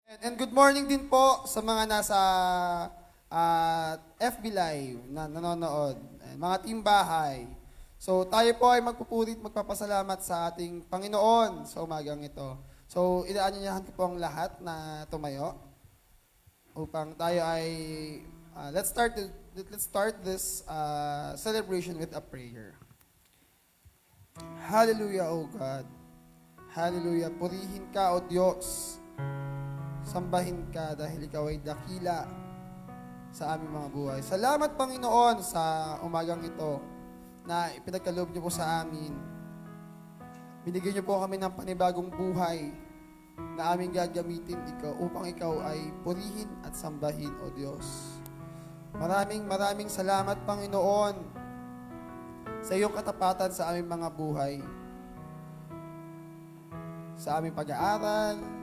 And good morning din po sa mga nasa FB Live na nanonood, mga team bahay. So tayo po ay magpupuri at magpapasalamat sa ating Panginoon sa umagang ito. So inaanyayahan ko po ang lahat na tumayo upang tayo ay let's start this celebration with a prayer. Hallelujah, O God. Hallelujah. Purihin ka, O Diyos. Sambahin ka dahil ikaw ay dakila sa aming mga buhay. Salamat, Panginoon, sa umagang ito na ipinagkaloob niyo po sa amin. Binigyan niyo po kami ng panibagong buhay na aming gagamitin upang ikaw ay purihin at sambahin, O Diyos. Maraming salamat, Panginoon, sa iyong katapatan sa aming mga buhay. Sa aming pag-aaral,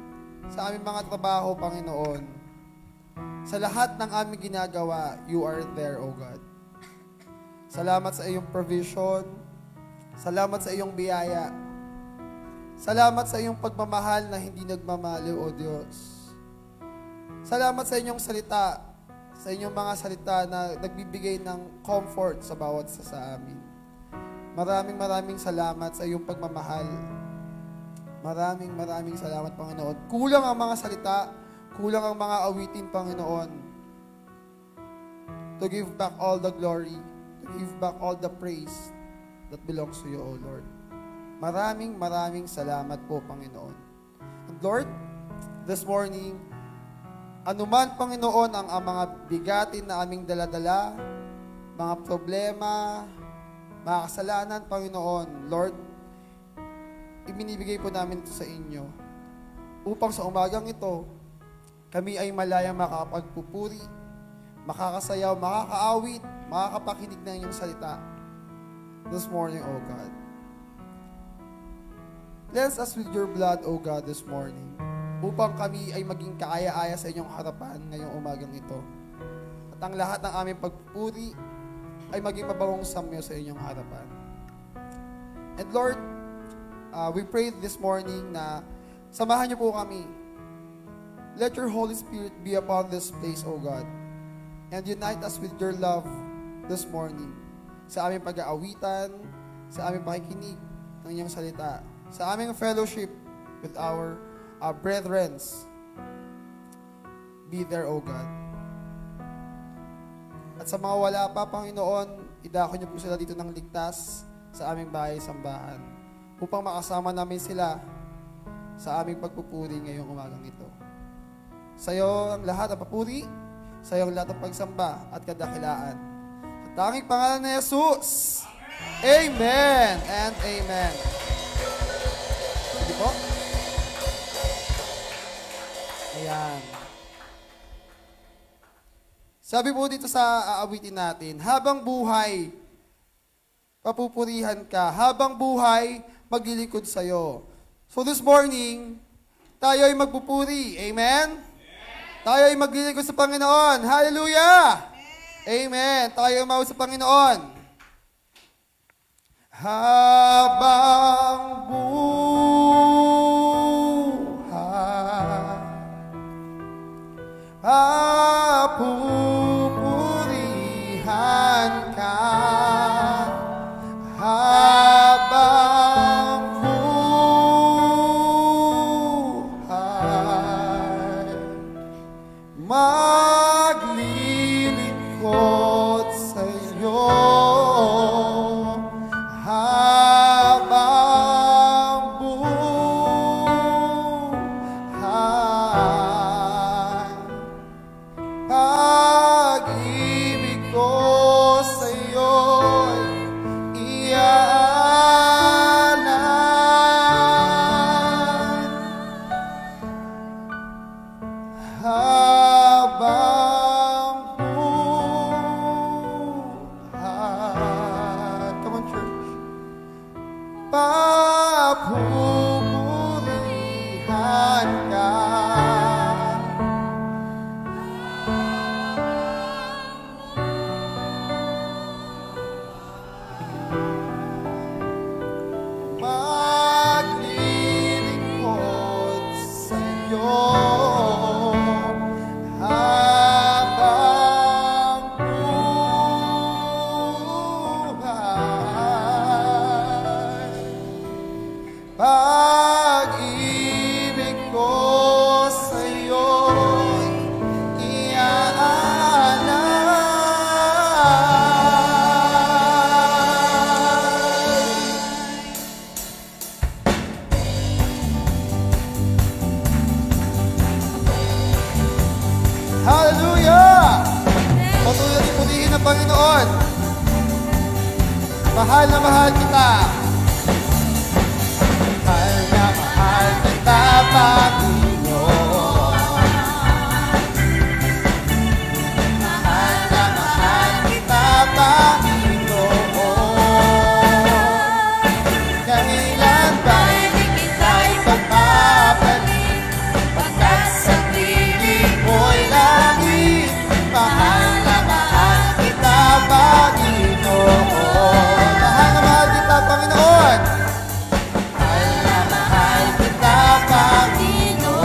sa aming mga trabaho, Panginoon. Sa lahat ng aming ginagawa, you are there, O God. Salamat sa iyong provision. Salamat sa iyong biyaya. Salamat sa iyong pagmamahal na hindi nagmamaliw, O Diyos. Salamat sa inyong salita, sa inyong mga salita na nagbibigay ng comfort sa bawat isa sa amin. Maraming salamat sa iyong pagmamahal. Maraming salamat, Panginoon. Kulang ang mga salita, kulang ang mga awitin, Panginoon, to give back all the glory, to give back all the praise that belongs to you, O Lord. Maraming salamat po, Panginoon. And Lord, this morning, anuman, Panginoon, ang mga bigatin na aming daladala, mga problema, mga kasalanan, Panginoon, Lord, ibinibigay po namin ito sa inyo upang sa umagang ito, kami ay malayang makakapagpupuri, makakasayaw, makakaawit, makakapakinig ng inyong salita this morning, O God. Bless us with your blood, O God, this morning upang kami ay maging kaaya-aya sa inyong harapan ngayong umagang ito. At ang lahat ng aming pagpupuri ay maging mabawang samyo sa inyong harapan. And Lord, we pray this morning na samahan niyo po kami. Let your Holy Spirit be upon this place, O God, and unite us with your love this morning sa aming pag-aawitan, sa aming pakikinig ng inyong salita, sa aming fellowship with our brethren. Be there, O God. At sa mga wala pa, Panginoon, idako niyo po sila dito ng ligtas sa aming bahay-sambahan upang makasama namin sila sa aming pagpupuri ngayong umagang ito. Sa iyo ang lahat ng papuri, sa iyo ang lahat ng pagsamba at kadakilaan. Sa tanging pangalan ni Jesus, Amen and Amen. Sige po. Ayan. Sabi po dito sa aawitin natin, habang buhay, papupurihan ka, habang buhay, maglilingkod sa'yo. So this morning, tayo ay magpupuri. Amen? Tayo ay maglilingkod sa Panginoon. Hallelujah! Amen. Tayo ay mawag sa Panginoon. Habang buhay, papupurihan ka. Habang buhay, maglilingkod sa'yo. Habang buhay, pag-ibig ko sa'yo'y iaalay. Habang buhay, Panginoon. Mahal na mahal kita. Mahal na mahal kita, Panginoon. Mahal na mahal kita, Panginoon. Kailan ba'y di kita'y pagpapalit, pagkat sa piling mo'y langit. Mahal na mahal kita, Panginoon. Mahal na mahal kita, Panginoon. Mahal na mahal kita, Panginoon.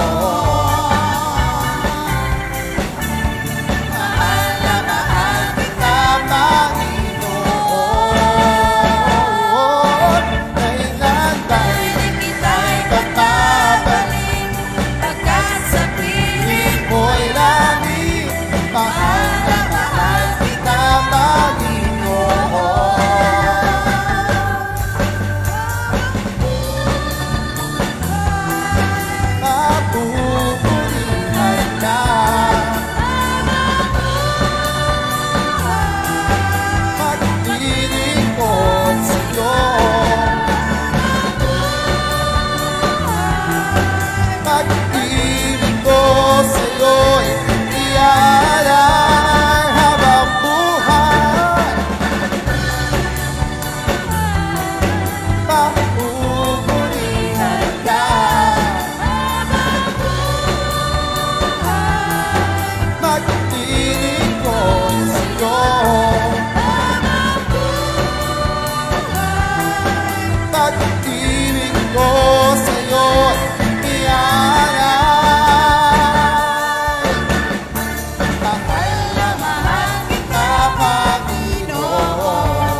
Mahal na mahal kita, Panginoon. Kailan ba'y di kita'y pagpapalit, pagkat sa piling mo'y langit. Mahal na mahal kita, Panginoon. Mapupurihan ka. Magdinig ko sa'yo. Magdinig ko sa'yo'y iaalay habang buhay. Mapupurihan ka. Magdinig ko sa'yo. Magdinig ko sa'yo'y iaalay. Mahal na mahal kita, Panginoon.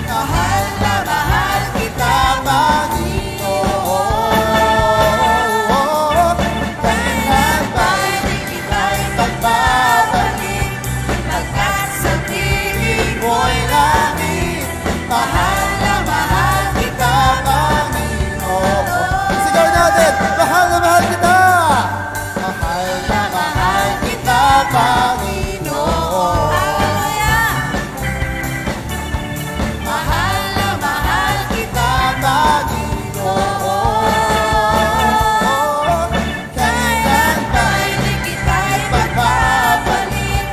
Mahal na mahal kita, Panginoon. Kailan ba'y di kita'y pagpapalik, pagkat sa piling mo'y langit. Mahal na mahal kita, Panginoon. Sigaw natin, mahal na mahal kita. Mahal na mahal kita, Panginoon. Mahal na mahal kita, Panginoon. Kailan ba'y di kita'y pagpapalit,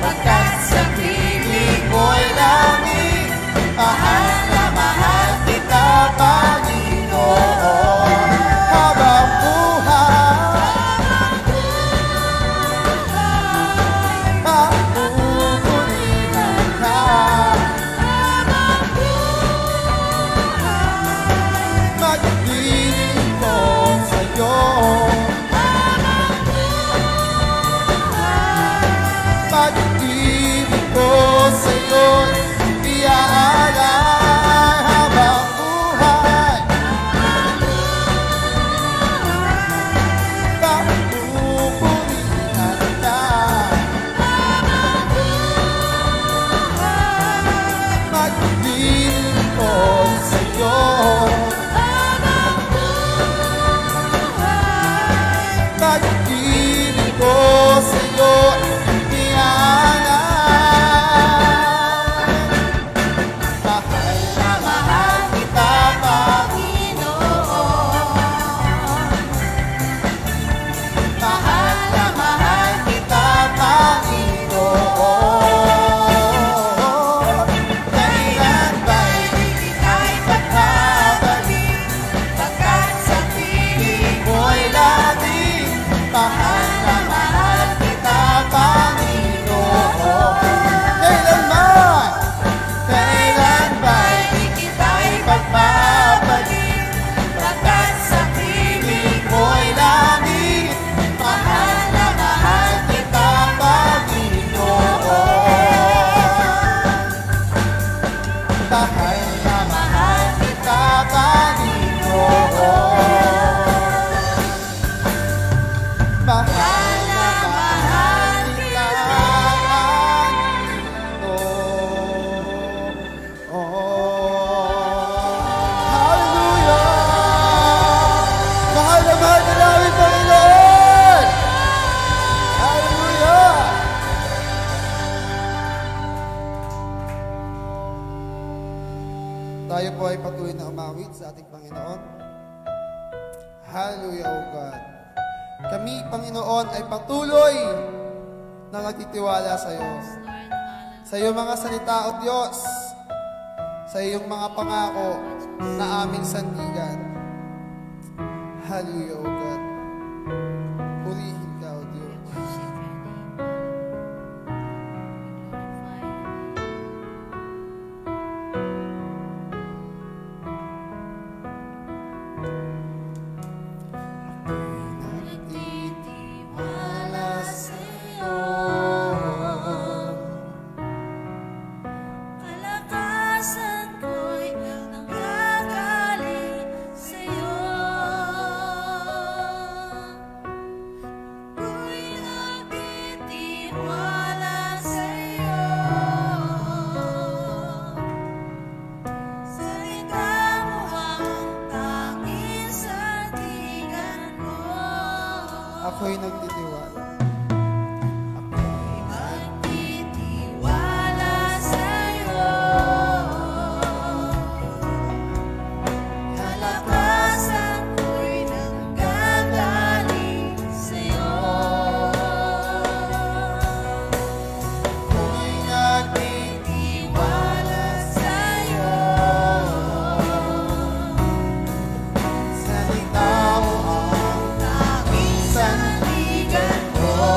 pagkat sa piling mo'y langit. Mahal na mahal kita, Panginoon. Habang buhay, mapupurihan ka. Magdinig ko sa'yo. Magdinig ko sa'yo'y iaalay habang buhay. Mapupurihan ka. Magdinig ko sa'yo. Magdinig ko sa'yo, iaalay. Mahal na mahal kita, Panginoon. Mahal na mahal kita, Panginoon. Kailan ba'y di kita'y pagpapalik, pagkat sa piling mo'y langit. Mahal na mahal kita, Panginoon. Kailan ba'y di kita'y pagpapalik, pagkat sa piling mo'y langit. Mahal na mahal kita, Panginoon. Mahal na mahal kita, Panginoon. Mahal na mahal kita, Panginoon. Hallelujah! Mahal na mahal ka namin, Panginoon! Hallelujah! lumapit sa ating Panginoon. Hallelujah, O God. Kami, Panginoon, ay patuloy na nagtitiwala sa iyo. Sa iyong mga salita, O Diyos. Sa iyong mga pangako na aming sandigan. Hallelujah, O God. Purihin ka, O Diyos. Ako'y nagtitiwala. Nagtitiwala sa'yo. Kalakasan ko'y nanggagaling sa'yo. Ako'y nagtitiwala sa'yo. Salita mo ang tanging sandigan ko.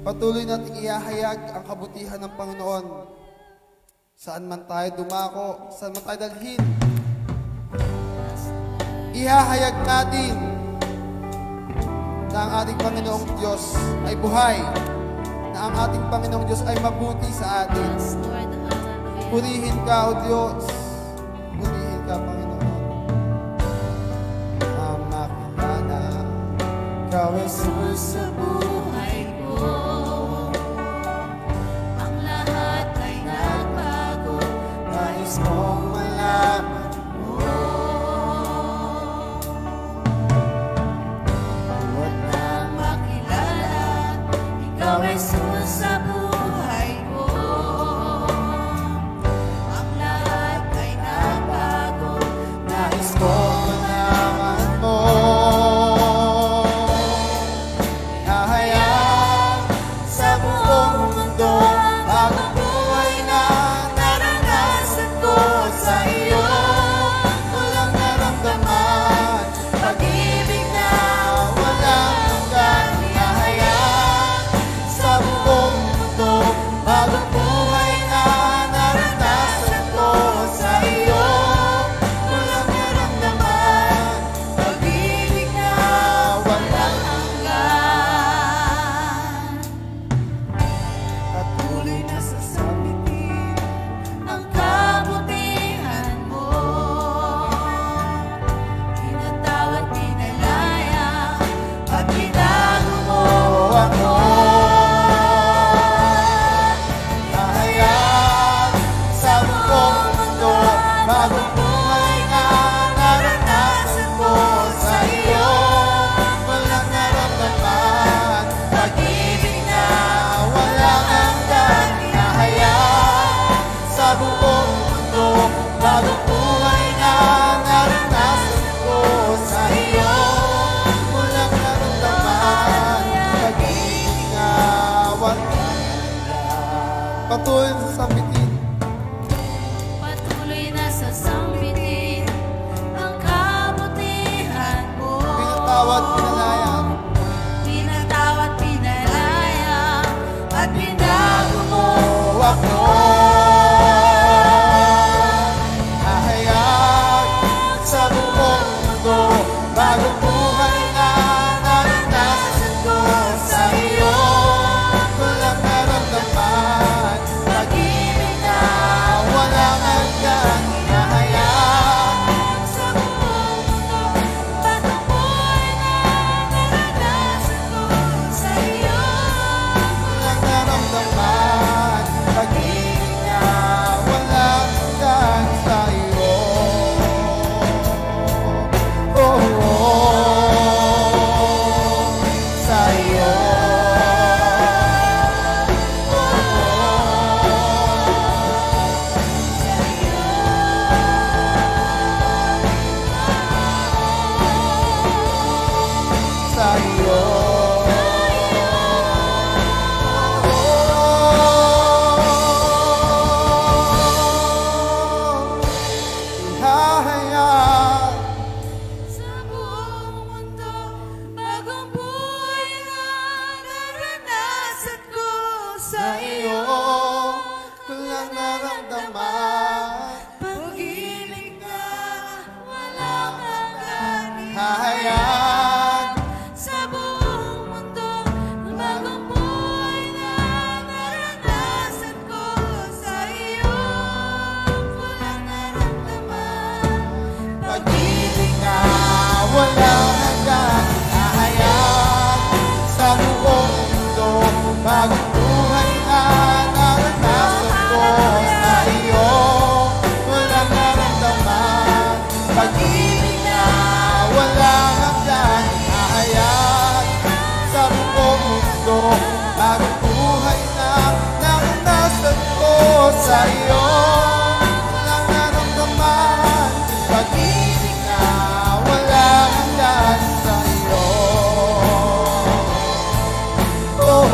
Patuloy nating ihahayag ang kabutihan ng Panginoon. Saan man tayo dumako, saan man tayo dalhin, ihahayag natin na ang ating Panginoong Diyos ay buhay, na ang ating Panginoong Diyos ay mabuti sa atin. Yes, Lord. Hallelujah. Purihin ka, O Diyos. Purihin ka, Panginoon. Ang makilala, Ikaw ay Jesus sa buhay ko, ang lahat ay nagbago. nais mong malaman mo. Huwag na Makilala, ikaw ay Jesus sa buhay ko, ang lahat ay nagbago. nais mong malaman mo. Hahayag sa buong mundo, bagong buhay na naranasan ko sa iyo. Walang naramdaman, pag-ibig na walang hanggan. Hahayag sa buong mundo, bagong buhay na naranasan ko sa iyo. Walang naramdaman, pag-ibig na walang patuloy na sasabitin Ang kabutihan mo, pinatawad, pinalaya, at binago mo ako. hahayag sa buong mundo, bagong buhay na naranasan ko sa iyo. Walang naramdaman, pag-ibig na walang hanggan. Hahayag sa buong mundo, bagong buhay na naranasan ko sa iyo. Walang naramdaman, pag-ibig na walang hanggan. Patuloy sa sambitin. Patuloy na sasambitin ang kabutihan mo. Pinatawad, pinalaya. Pinatawad, pinalaya, at binago mo Ako hahayag sa buong mundo, bagong buhay na naranasan ko sa iyo. Walang naramdaman, pag-ibig na walang hanggan. Hahayag sa buong mundo, bagong buhay na naranasan ko sa iyo. walang naramdaman, pag-ibig na walang hanggan sa iyo. Oh, sa iyo. Sa iyo. Ihahayag Sa buong mundo, bagong buhay na naranasan ko sa sa iyo, iyo. walang naramdaman. Pag-ibig na walang hanggan. Hahayag Sa buong mundo, bagong buhay na naranasan ko sa iyo. Walang naramdaman. pag-ibig na walang hanggan. Hahayag sa buong mundo, bagong buhay na naranasan ko sa iyo. Walang naramdaman, pag-ibig na walang hanggan. Hahayag sa buong mundo, bagong buhay na naranasan ko sa iyo. Walang naramdaman, pag-ibig na walang hanggan sa iyo. Oh,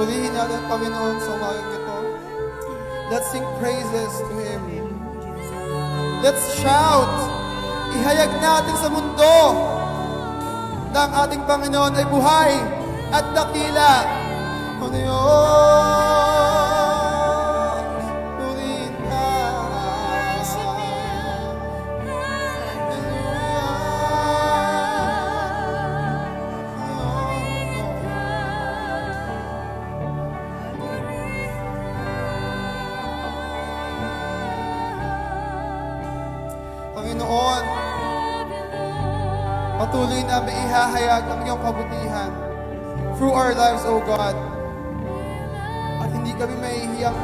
Purihin natin ang Panginoon sa umagang ito. Let's sing praises to Him. Let's shout. Ihayag natin sa mundo na ang ating Panginoon ay buhay at dakila. Panginoon, purihin ka. Panginoon, patuloy namin ihahayag ang iyong kabutihan through our lives, O God. At hindi kami mahihiyang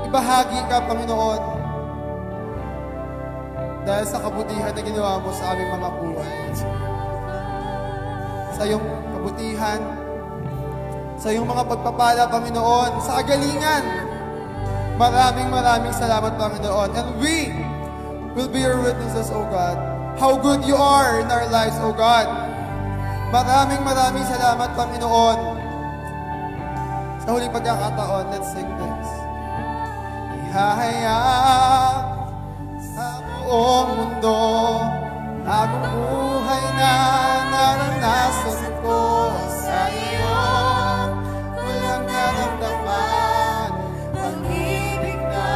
ibahagi ka, Panginoon, dahil sa kabutihan na ginawa mo sa aming mga buhay. Sa iyong kabutihan, sa iyong mga pagpapala, Panginoon, sa kagalingan. Maraming salamat, Panginoon. And we will be your witnesses, O God. How good you are in our lives, O God. Maraming salamat, Panginoon. Sa huling pagkakataon, let's sing this. Ihahayag sa buong mundo ang buhay na naranasan ko sa iyo. Walang naramdaman, pag-ibig na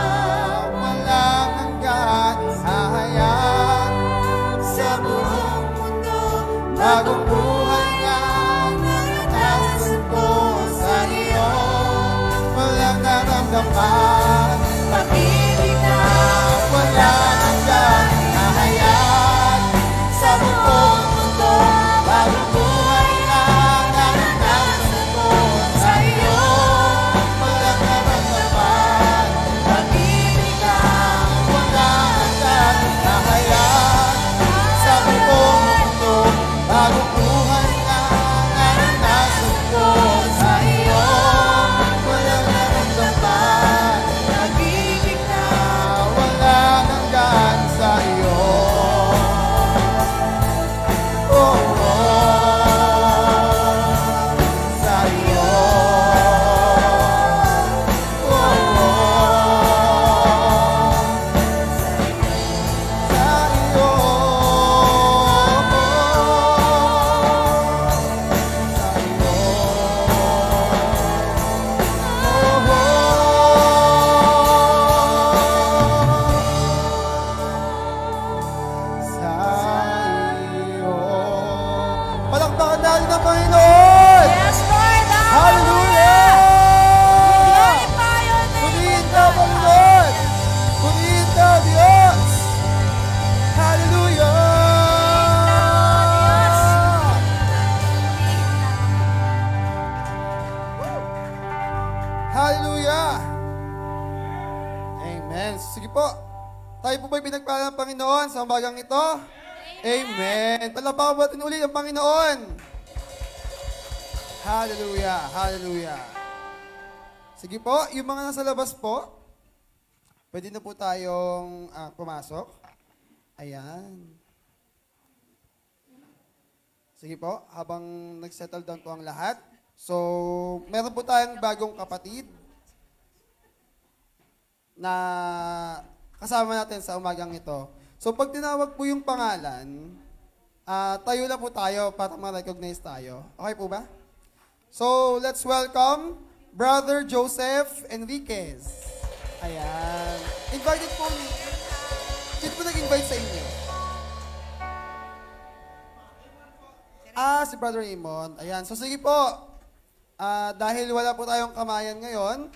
walang hanggan. Ihahayag sa buong mundo bagong buhay na naranasan ko sa iyo. Walang naramdaman, pag-ibig na walang hanggan. Ihahayag sa buong mundo bagong buhay na naranasan ko sa iyo. Walang naramdaman, pag-ibig na walang hanggan. Ihahayag sa buong mundo bagong buhay na naranasan ko sa iyo. Walang naramdaman, pag-ibig na walang hanggan sa iyo. Oh, sa iyo. Oh, sa iyo. Palakpakan natin ang Panginoon! Yes, Lord. Hallelujah! Glorify your name, Purihin O ka, God. Panginoon! Purihin ka, Diyos! Hallelujah! Hallelujah! Amen. Sige po. Tayo po ba'y pinagpala ng Panginoon sa umagang ito? Amen. Palakpakan natin ulit ang Panginoon. Hallelujah. Hallelujah. Sige po, yung mga nasa labas po, pwede na po tayong pumasok. Ayan. Sige po, habang nag-settle down po ang lahat. So, meron po tayong bagong kapatid na kasama natin sa umagang ito. So, pag tinawag po yung pangalan, tayo lang po tayo para ma-recognize tayo. Okay po ba? So, let's welcome Brother Joseph Enriquez. Ayan. Invited po ni... Sino po nag-invite sa inyo? Si Brother Raymond. Ayan. So, sige po. Dahil wala po tayong kamayan ngayon,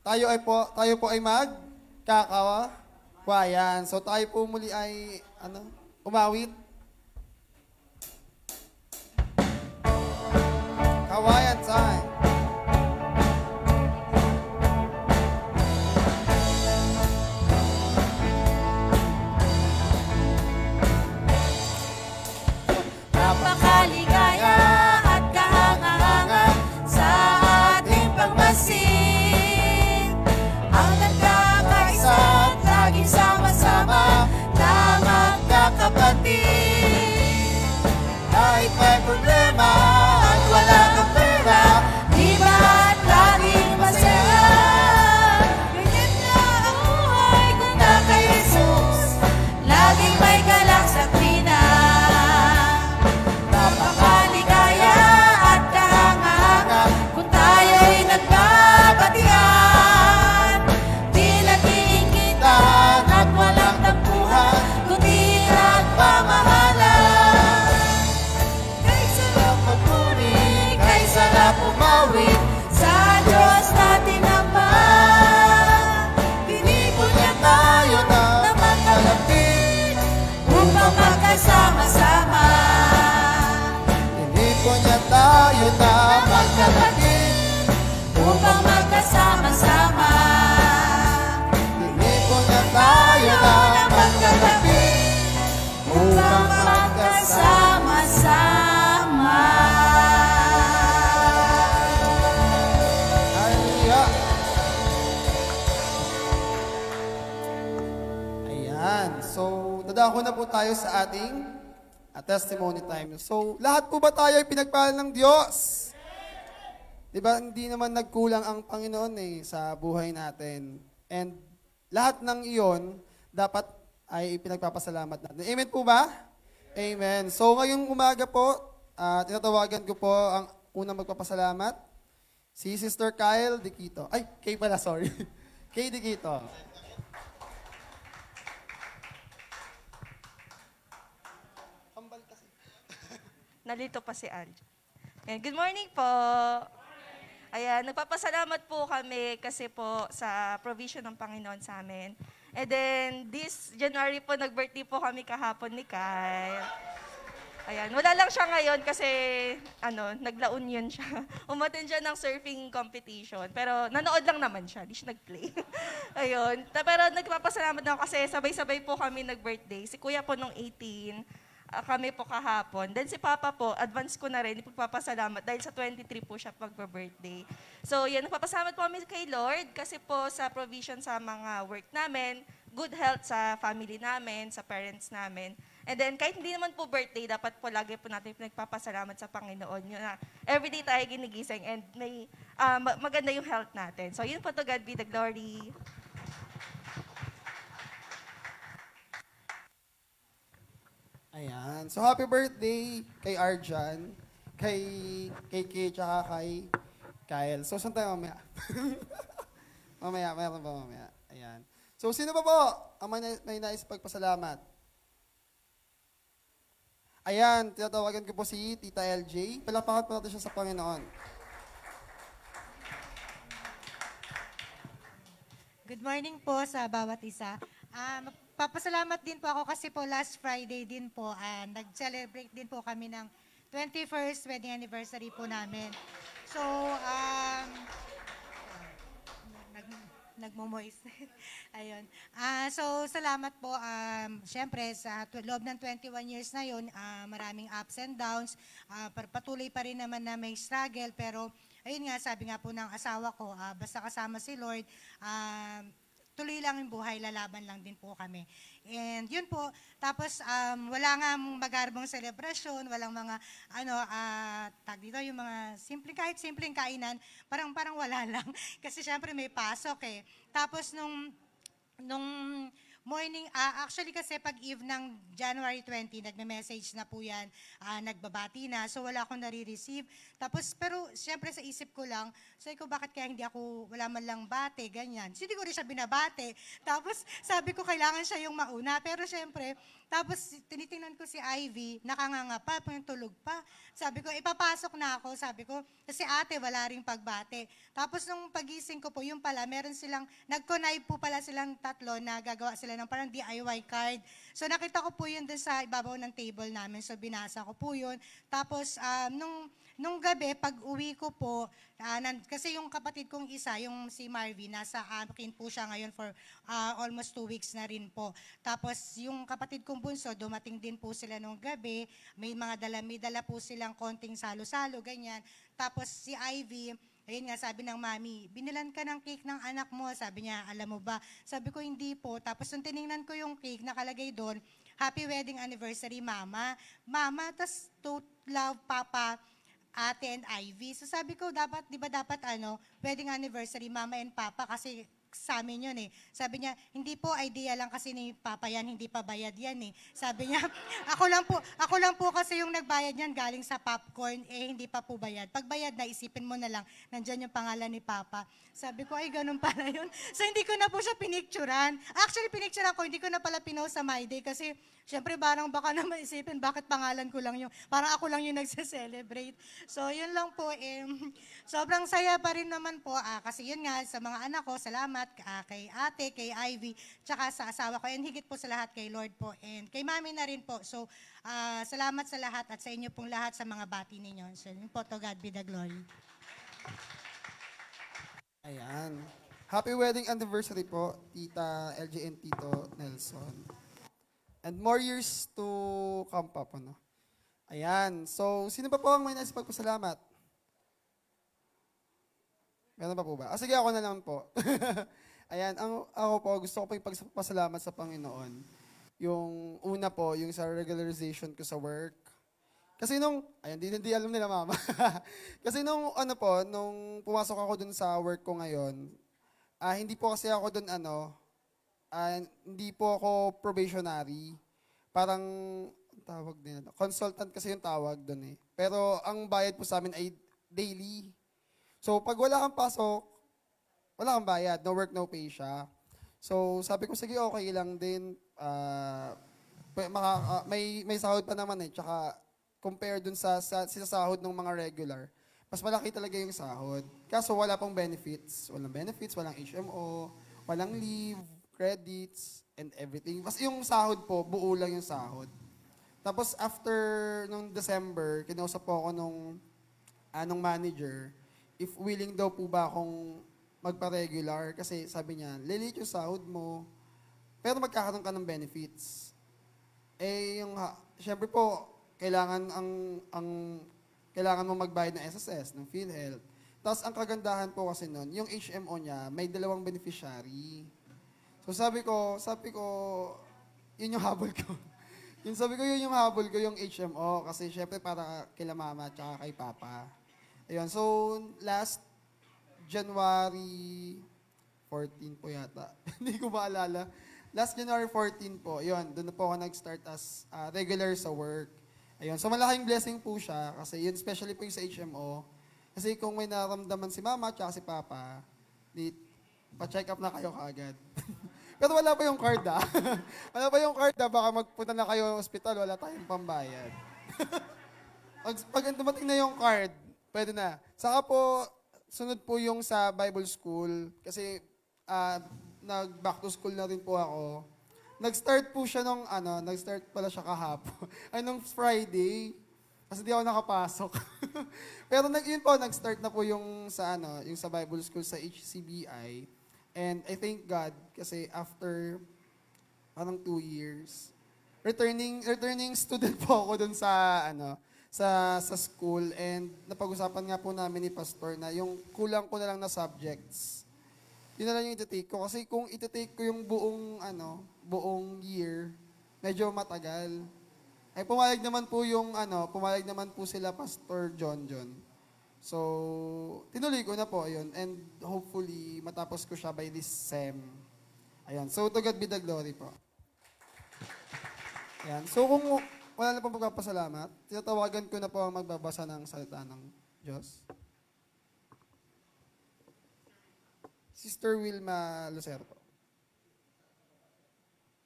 tayo po ay magkakawayan. So, tayo po muli ay, umawit. Kawayan time. Napakaligaya at kahanga-hanga sa ating pagmasid. Ang nagkakaisa at laging sama-sama na magkakapatid. Ipon niya tayo na magkapatid upang magkasama-sama. Ipon niya tayo na magkapatid Upang magkasama-sama. Hallelujah. Ayan. So, dadako na po tayo sa ating testimony time. So, lahat po ba tayo ay pinagpala ng Diyos? Diba, hindi naman nagkulang ang Panginoon sa buhay natin. And lahat ng iyon, dapat ay pinagpapasalamat natin. Amen po ba? Amen. So, ngayong umaga po, tinatawagan ko po ang unang magpapasalamat, si Sister Kyle Diquito. Ay, Kay pala, sorry. Kay Diquito. Nalito pa si Aljo. Good morning po. Ayan, nagpapasalamat po kami kasi po sa provision ng Panginoon sa amin. And then, this January po, nag-birthday po kami kahapon ni Kyle. Ayan, wala lang siya ngayon kasi, naglaon yun siya. Umattend siya ng surfing competition. Pero, nanood lang naman siya, di siya nag-play. Ayun. Pero, nagpapasalamat na ako kasi sabay-sabay po kami nag-birthday. Si Kuya po nung 18, kami po kahapon. Then si Papa po, advance ko na rin, ipagpapasalamat dahil sa 23 po siya pagpa-birthday. So yan, nagpapasalamat po kami kay Lord kasi po sa provision sa mga work namin, good health sa family namin, sa parents namin. And then kahit hindi naman po birthday, dapat po lagi po natin nagpapasalamat sa Panginoon. Yun na, everyday tayo ginigising and may maganda yung health natin. So yun po, to God be the glory. Ayan. So, happy birthday kay Arjan, kay Kay, tsaka kay Kyle. So, saan tayo mamaya? Mayroon pa mamaya. Ayan. So, sino pa po ang may nais pagpasalamat? Ayan, tinatawagan ko po si Tita LJ. Palakpakan po natin siya sa Panginoon. Good morning po sa bawat isa. Papasalamat din po ako kasi po last Friday din po, nag-celebrate din po kami ng 21st wedding anniversary po namin. So, nagmo-moist. Ayun. So, salamat po. Siyempre, sa loob ng 21 years na yun, maraming ups and downs. Patuloy pa rin naman na may struggle, pero ayun nga, sabi nga po ng asawa ko, basta kasama si Lord, tuloy lang yung buhay, lalaban lang din po kami. And yun po, tapos wala nga magarbong celebration, walang mga, tag dito, yung mga kahit simpleng kainan, parang wala lang. Kasi syempre may pasok eh. Tapos nung morning, actually kasi pag eve ng January 20, nagme-message na po yan, nagbabati na, so wala akong nare-receive. Tapos, pero siyempre sa isip ko lang, sabi ko bakit kaya hindi ako, wala man lang bate, ganyan. So, hindi ko rin siya binabate. Tapos, sabi ko kailangan siya yung mauna, pero siyempre, tapos tinitingnan ko si Ivy, nakanganga pa, tulog pa. Sabi ko, ipapasok na ako, sabi ko, kasi ate, wala ring pagbate. Tapos nung pagising ko po, yung pala, meron silang, nag-connive po pala silang tatlo na gagawa sila ng parang DIY card. So nakita ko po yun dun sa ibabaw ng table namin, so binasa ko po yun. Tapos nung gabi, pag uwi ko po, kasi yung kapatid kong isa, yung si Marvin, nasa akin po siya ngayon for almost 2 weeks na rin po. Tapos yung kapatid kong bunso, dumating din po sila nung gabi, may dala po silang konting salo-salo, ganyan. Tapos si Ivy, ayun nga, sabi ng mami, binilan ka ng cake ng anak mo. Sabi niya, alam mo ba? Sabi ko, hindi po. Tapos nung tinignan ko yung cake, nakalagay doon, Happy Wedding Anniversary, Mama. Mama, tas to love, Papa, Ate and Ivy. So sabi ko, di ba dapat wedding anniversary, Mama and Papa, kasi sa amin yun eh. Sabi niya, hindi po, idea lang kasi ni Papa yan, hindi pa bayad yan eh. Sabi niya, ako lang po kasi yung nagbayad yan galing sa popcorn, hindi pa po bayad. Pag bayad na, isipin mo na lang, nandyan yung pangalan ni Papa. Sabi ko, ay ganun pala yun. So hindi ko na po siya pinicturan. Actually, pinicturan ko, hindi ko na pala pinost sa My Day kasi syempre parang baka naman isipin, bakit pangalan ko lang yung, parang ako lang yung nagse-celebrate. So yun lang po, sobrang saya pa rin naman po, kasi yun nga, sa mga anak ko, salamat. salamat kay ate, kay Ivy, tsaka sa asawa ko, and higit po sa lahat kay Lord po, and kay mami na rin po. So, salamat sa lahat at sa inyo pong lahat sa mga bati ninyo. So, yun po, to God be the glory. Ayan. Happy wedding anniversary po, Tita LJ and Tito Nelson. And more years to come pa po, no? Ayan. So, sino pa po ang may nais pagpasalamat? Meron pa po ba? Sige, ako na lang po. Ayan, ako po, gusto ko po ipagpasalamat sa Panginoon. Yung una po, yung sa regularization ko sa work. Kasi hindi alam nila mama. Kasi nung pumasok ako dun sa work ko ngayon, hindi po kasi ako dun hindi po ako probationary. Parang, tawag din, consultant kasi yung tawag dun eh. Pero ang bayad po sa amin ay daily. So, pag wala kang pasok, wala kang bayad. No work, no pay siya. So, sabi ko, sige, okay lang din. May sahod pa naman eh. Tsaka, compare dun sa sahod ng mga regular, mas malaki talaga yung sahod. Kaso, wala pang benefits. Walang benefits, walang HMO, walang leave, credits, and everything. Mas yung sahod po, buo lang yung sahod. Tapos, after nung December, kinausap po ako nung manager, if willing daw po ba akong magpa-regular kasi sabi niya, lilit yung sahod mo, pero magkakaroon ka ng benefits. Syempre po, kailangan kailangan mo magbayad ng SSS, ng PhilHealth. Tapos ang kagandahan po kasi nun, yung HMO niya, may 2 beneficiary. So sabi ko, yun yung habol ko. Yun yung habol ko, yung HMO, kasi syempre para kila mama at kay papa. Ayun, so last January 14 po yata. Hindi ko maalala. Last January 14 po, yun, doon na po ako nag-start as regular sa work. Ayun, so malaking blessing po siya kasi yun, especially po yung sa HMO. Kasi kung may naramdaman si mama at si papa, pa-check up na kayo kaagad. Pero wala pa yung card wala pa yung card baka magpunta na kayo sa ospital, wala tayong pambayad. Pag dumating na yung card, pwede na. Saka po, sunod po yung sa Bible School. Kasi, nag-back to school na rin po ako. Nag-start po siya nag-start pala siya kahapon. Nung Friday. Kasi di ako nakapasok. Pero yun po, nag-start na po yung sa Bible School sa HCBI. And I thank God kasi after 2 years, returning student po ako dun sa school, and napag-usapan nga po namin ni Pastor na yung kulang ko na lang na subjects. Yun na lang yung iti-take ko. Kasi kung iti-take ko yung buong year, medyo matagal. Ay pumayag naman po sila Pastor John. So, tinuloy ko na po yun, and hopefully matapos ko siya by this SEM. Ayan. So, to God be the glory po. Ayan. So, kung wala na pong pagpapasalamat, tinatawagan ko na po ang magbabasa ng salita ng Diyos. Sister Wilma Lucero po.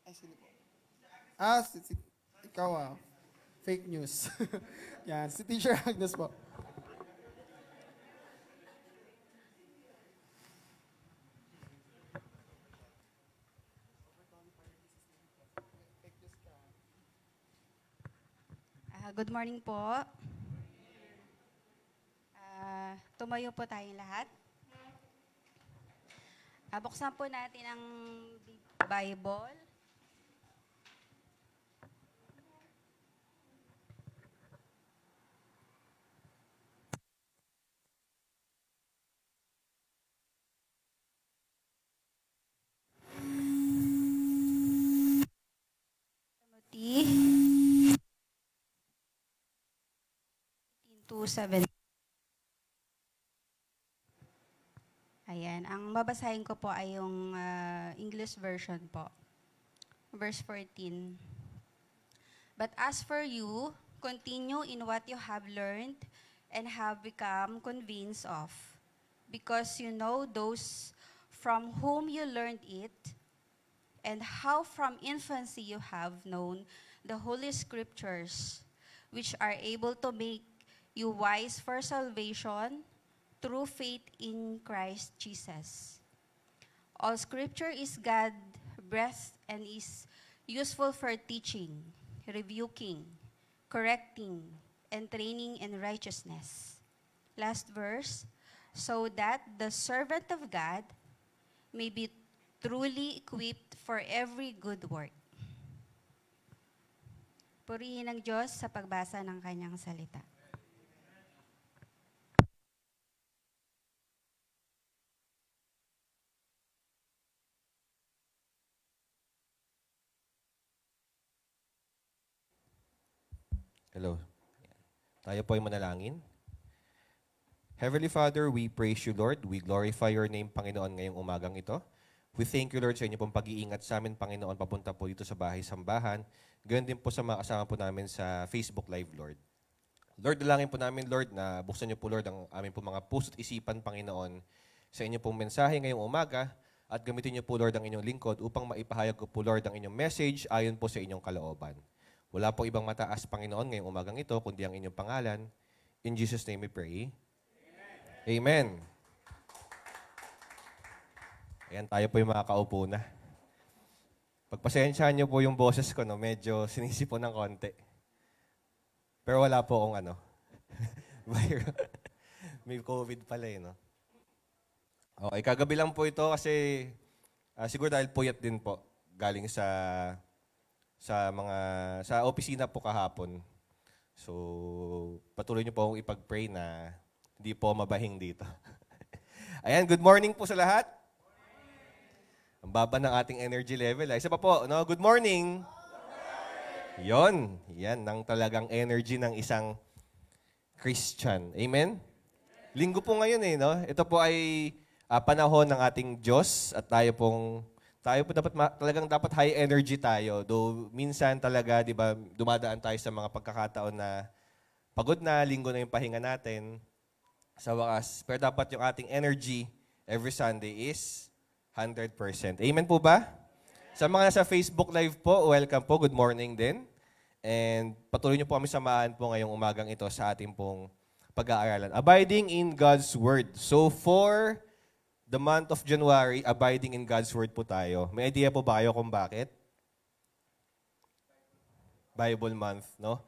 Ay, sino po? Ikaw Fake news. Yan, si Teacher Agnes po. Good morning po. Tumayo po tayong lahat. Buksan po natin ang Bible. Timothy 2:7. Ayan, ang babasahin ko po ay yung English version po. Verse 14. But as for you, continue in what you have learned and have become convinced of, because you know those from whom you learned it, and how from infancy you have known the Holy Scriptures, which are able to make you wise for salvation through faith in Christ Jesus. All scripture is God-breathed and is useful for teaching, rebuking, correcting, and training in righteousness. Last verse, so that the servant of God may be truly equipped for every good work. Purihin ang Diyos sa pagbasa ng kanyang salita. Hello. Tayo po ay manalangin. Heavenly Father, we praise you, Lord. We glorify your name, Panginoon, ngayong umagang ito. We thank you, Lord, sa inyo pong pag-iingat sa amin, Panginoon, papunta po dito sa bahay-sambahan. Gayon din po sa mga kasama po namin sa Facebook Live, Lord. Lord, dalangin po namin, Lord, na buksan niyo po, Lord, ang aming po mga puso't isipan, Panginoon, sa inyo pong mensahe ngayong umaga at gamitin niyo po, Lord, ang inyong lingkod upang maipahayag ko po, Lord, ang inyong message ayon po sa inyong kalooban. Wala po ibang mataas, Panginoon, ngayong umagang ito, kundi ang inyong pangalan. In Jesus' name we pray. Amen. Ayan, tayo po yung makakaupo na. Pagpasensyahan niyo po yung boses ko, no? Medyo sinisipon ng konti. Pero wala po akong may COVID pala eh, no? Okay, kagabi lang po ito kasi siguro dahil puyat din po galing sa opisina po kahapon. So, patuloy niyo po akong ipag-pray na hindi po mabahing dito. Ayan, good morning po sa lahat. Ang baba ng ating energy level. Isa pa po, no? Good morning. Yon, yan ang talagang energy ng isang Christian. Amen? Linggo po ngayon eh, no? Ito po ay panahon ng ating Diyos at tayo po talagang dapat high energy tayo. Though minsan talaga, di ba, dumadaan tayo sa mga pagkakataon na pagod na, linggo na yung pahinga natin sa wakas. Pero dapat yung ating energy every Sunday is 100%. Amen po ba? Sa mga nasa Facebook Live po, welcome po. Good morning din. And patuloy niyo po kami samahan po ngayong umagang ito sa ating pong pag-aaralan. Abiding in God's Word. So for the month of January, abiding in God's Word po tayo. May idea po ba kayo kung bakit? Bible Month, no?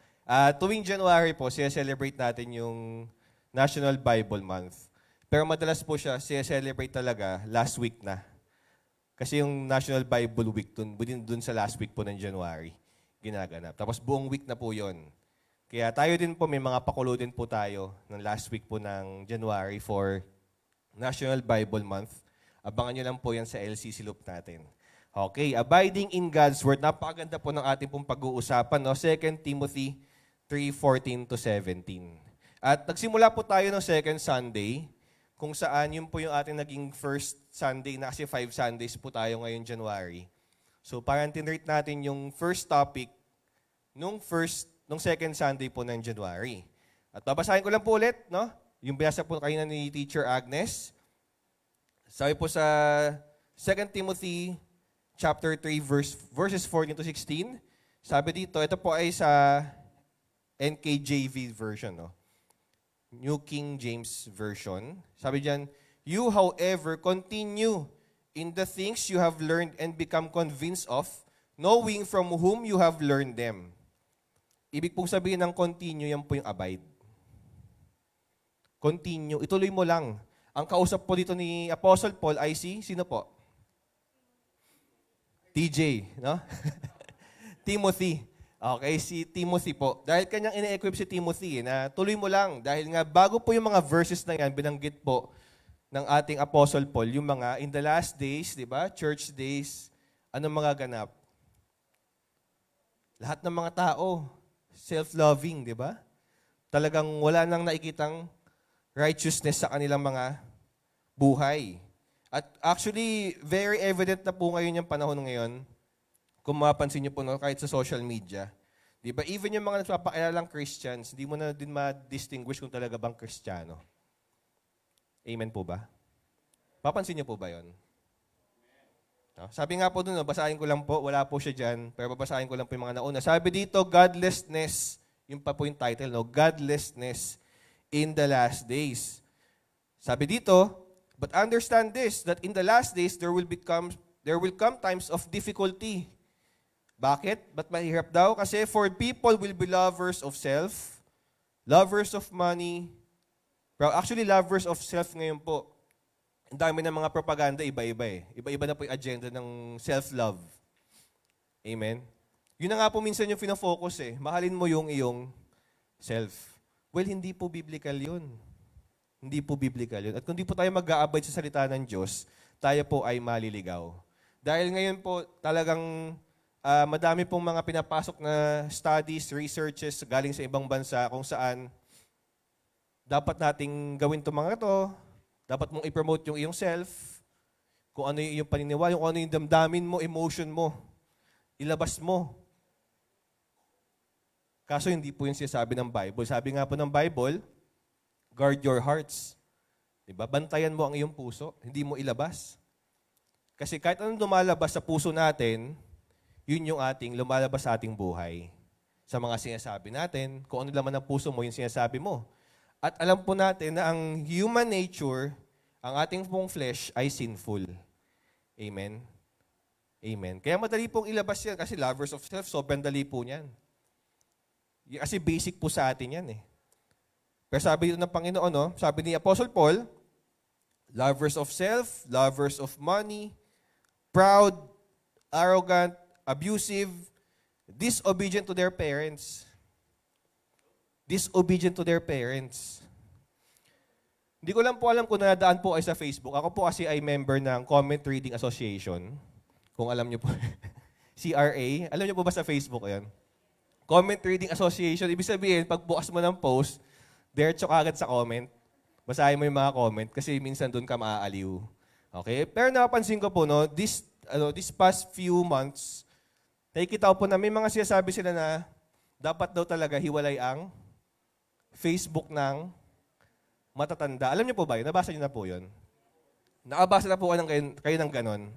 Tuwing January po, siya-celebrate natin yung National Bible Month. Pero madalas po siya siya-celebrate talaga last week na. Kasi yung National Bible Week, dun sa last week po ng January, ginaganap. Tapos buong week na po yon. Kaya tayo din po, may mga pakulo din po tayo ng last week po ng January for National Bible Month. Abangan nyo lang po yan sa LCC Loop natin. Okay, abiding in God's Word. Napakaganda po ng ating pong pag-uusapan, no? 2 Timothy 3:14-17. At nagsimula po tayo ng second Sunday, kung saan yun po yung ating naging first Sunday na kasi 5 Sundays po tayo ngayon January. So parang tinrate natin yung first topic nung second Sunday po ng January. At babasahin ko lang po ulit, no? Yung binasa po kanina ni Teacher Agnes. Sabi po sa 2 Timothy chapter 3 verses 14-16. Sabi dito, ito po ay sa NKJV version, no? New King James Version. Sabi diyan, you however continue in the things you have learned and become convinced of, knowing from whom you have learned them. Ibig pong sabihin ng continue, yan po yung abide. Continue. Ituloy mo lang. Ang kausap po dito ni Apostle Paul ay sino po? TJ, no? Timothy. Okay, si Timothy po. Dahil kanyang ine-equip si Timothy na tuloy mo lang. Dahil nga bago po yung mga verses na yan, binanggit po ng ating Apostle Paul, yung mga in the last days, di ba? Church days, anong mga ganap? Lahat ng mga tao, self-loving, di ba? Talagang wala nang nakikitang righteousness sa kanilang mga buhay. At actually, very evident na po ngayon yung panahon ngayon, kung mapapansin niyo po, no, kahit sa social media. Di ba? Even yung mga nagpapakilalang Christians, hindi mo na din ma-distinguish kung talaga bang Kristiyano. Amen po ba? Papansin niyo po ba yun? No? Sabi nga po dun, no, basahin ko lang po, wala po siya dyan, pero babasahin ko lang po yung mga nauna. Sabi dito, godlessness, yung pa po yung title, no? Godlessness in the last days. Sabi dito, But understand this, that in the last days, there will come times of difficulty. Bakit? Ba't mahirap daw? Kasi for people will be lovers of self, lovers of money. Actually, lovers of self ngayon po. Ang dami ng mga propaganda, iba-iba eh. Iba-iba na po yung agenda ng self-love. Amen? Yun na nga po minsan yung fina-focus eh. Mahalin mo yung iyong self. Well, hindi po biblical yun. Hindi po biblical yun. At kung di po tayo mag-aabay sa salita ng Diyos, tayo po ay maliligaw. Dahil ngayon po talagang madami pong mga pinapasok na studies, researches galing sa ibang bansa kung saan dapat nating gawin itong mga to, dapat mong i-promote yung iyong self, kung ano yung iyong paniniwala, kung ano yung damdamin mo, emotion mo, ilabas mo. Kaso hindi po yung sinasabi ng Bible. Sabi nga po ng Bible, guard your hearts. Diba? Bantayan mo ang iyong puso, hindi mo ilabas. Kasi kahit anong lumalabas sa puso natin, yun yung ating lumalabas sa ating buhay. Sa mga sinasabi natin, kung ano laman ng puso mo, yung sinasabi mo. At alam po natin na ang human nature, ang ating pong flesh ay sinful. Amen? Amen. Kaya madali pong ilabas yan kasi lovers of self, sobrang dali po niyan. Kasi basic po sa atin yan eh. Pero sabi ng Panginoon, no? Sabi ni Apostle Paul, lovers of self, lovers of money, proud, arrogant, abusive, disobedient to their parents. Disobedient to their parents. Hindi ko lang po alam kung nadaan po ay sa Facebook. Ako po kasi ay member ng Comment Reading Association. Kung alam niyo po. CRA. Alam niyo po ba sa Facebook yan? Comment Reading Association. Ibig sabihin, pag bukas mo ng post, diretso ka agad sa comment. Basahin mo yung mga comment kasi minsan doon ka maaaliw. Okay? Pero napansin ko po, no, this past few months, nakikita ko po na may mga sinasabi sila na dapat daw talaga hiwalay ang Facebook ng matatanda. Alam niyo po ba yun? Nabasa niyo na po yun? Nakabasa na po kayo ng ganon.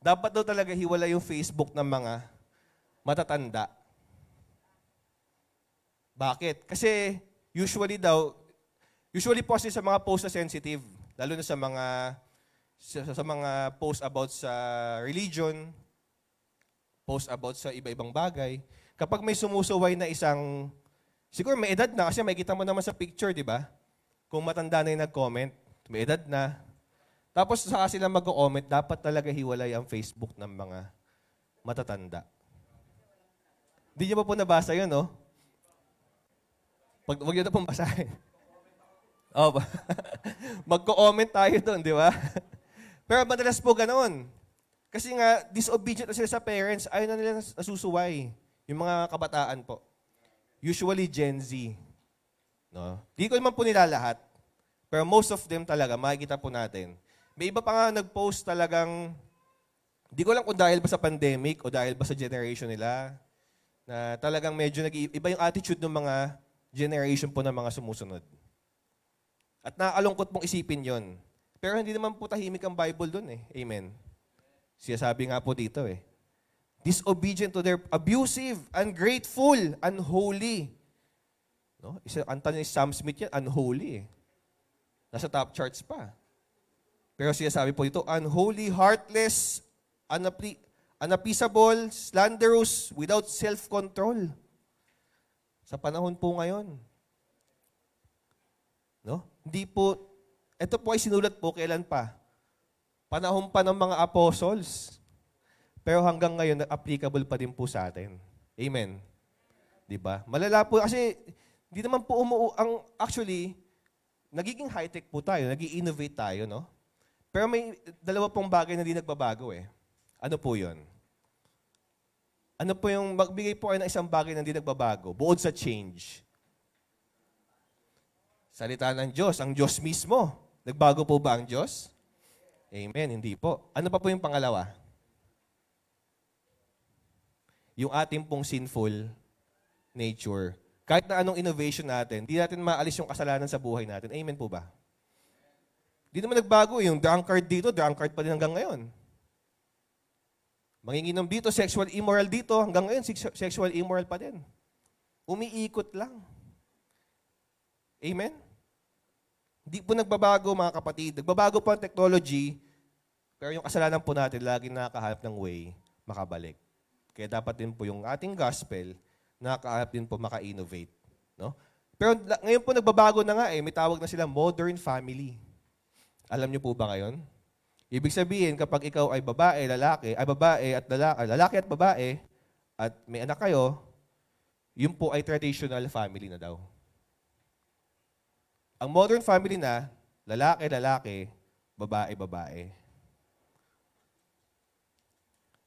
Dapat daw talaga hiwalay yung Facebook ng mga matatanda. Bakit? Kasi usually po kasi sa mga post na sensitive, lalo na sa mga post about sa religion, post about sa iba-ibang bagay, kapag may sumusuway na isang, siguro may edad na kasi makikita mo naman sa picture, di ba? Kung matanda na yung nag-comment, may edad na. Tapos saka sila mag-comment, dapat talaga hiwalay ang Facebook ng mga matatanda. Hindi niyo pa po nabasa yun, no? Huwag yun na pong basahin. Oh, magko-comment tayo doon, di ba? Pero madalas po ganoon. Kasi nga, disobedient na sila sa parents, ayaw na nila nasusuway. Yung mga kabataan po. Usually Gen Z. No? Di ko naman po nila lahat. Pero most of them talaga, makikita po natin. May iba pa nga nag-post talagang, di ko lang kung dahil ba sa pandemic o dahil ba sa generation nila, na talagang medyo iba yung attitude ng mga generation po ng mga sumusunod. At nakakalungkot pong isipin yon. Pero hindi naman po tahimik ang Bible dun eh. Amen. Siya sabi nga po dito eh. Disobedient to their abusive, ungrateful, unholy. No? Anta ni Sam Smith yan, unholy eh. Nasa top charts pa. Pero siya sabi po dito, unholy, heartless, unappeasable, slanderous, without self-control. Sa panahon po ngayon. No? Hindi po, ito po ay sinulat po kailan pa? Panahon pa ng mga apostles. Pero hanggang ngayon, applicable pa din po sa atin. Amen. Diba? Malala po, kasi hindi naman po actually, nagiging high-tech po tayo, nag-i-innovate tayo, no? Pero may dalawa pong bagay na hindi nagbabago eh. Ano po yun? Ano po yung magbigay po kayo ng isang bagay na hindi nagbabago, buod sa change? Salita ng Diyos, ang Diyos mismo. Nagbago po ba ang Diyos? Amen, hindi po. Ano pa po yung pangalawa? Yung ating pong sinful nature. Kahit na anong innovation natin, hindi natin maalis yung kasalanan sa buhay natin. Amen po ba? Hindi naman nagbago. Yung drunkard dito, drunkard pa din hanggang ngayon. Manginginom dito, sexual immoral dito, hanggang ngayon, sexual immoral pa din. Umiikot lang. Amen? Hindi po nagbabago mga kapatid. Nagbabago po ang technology, pero yung kasalanan po natin, laging nakakahanap ng way makabalik. Kaya dapat din po yung ating gospel, nakakahanap din po maka-innovate. No? Pero ngayon po nagbabago na nga may tawag na sila modern family. Alam niyo po ba ngayon? Ibig sabihin, kapag ikaw ay babae at lalaki at babae, at may anak kayo, yun po ay traditional family na daw. Ang modern family na, lalaki, babae.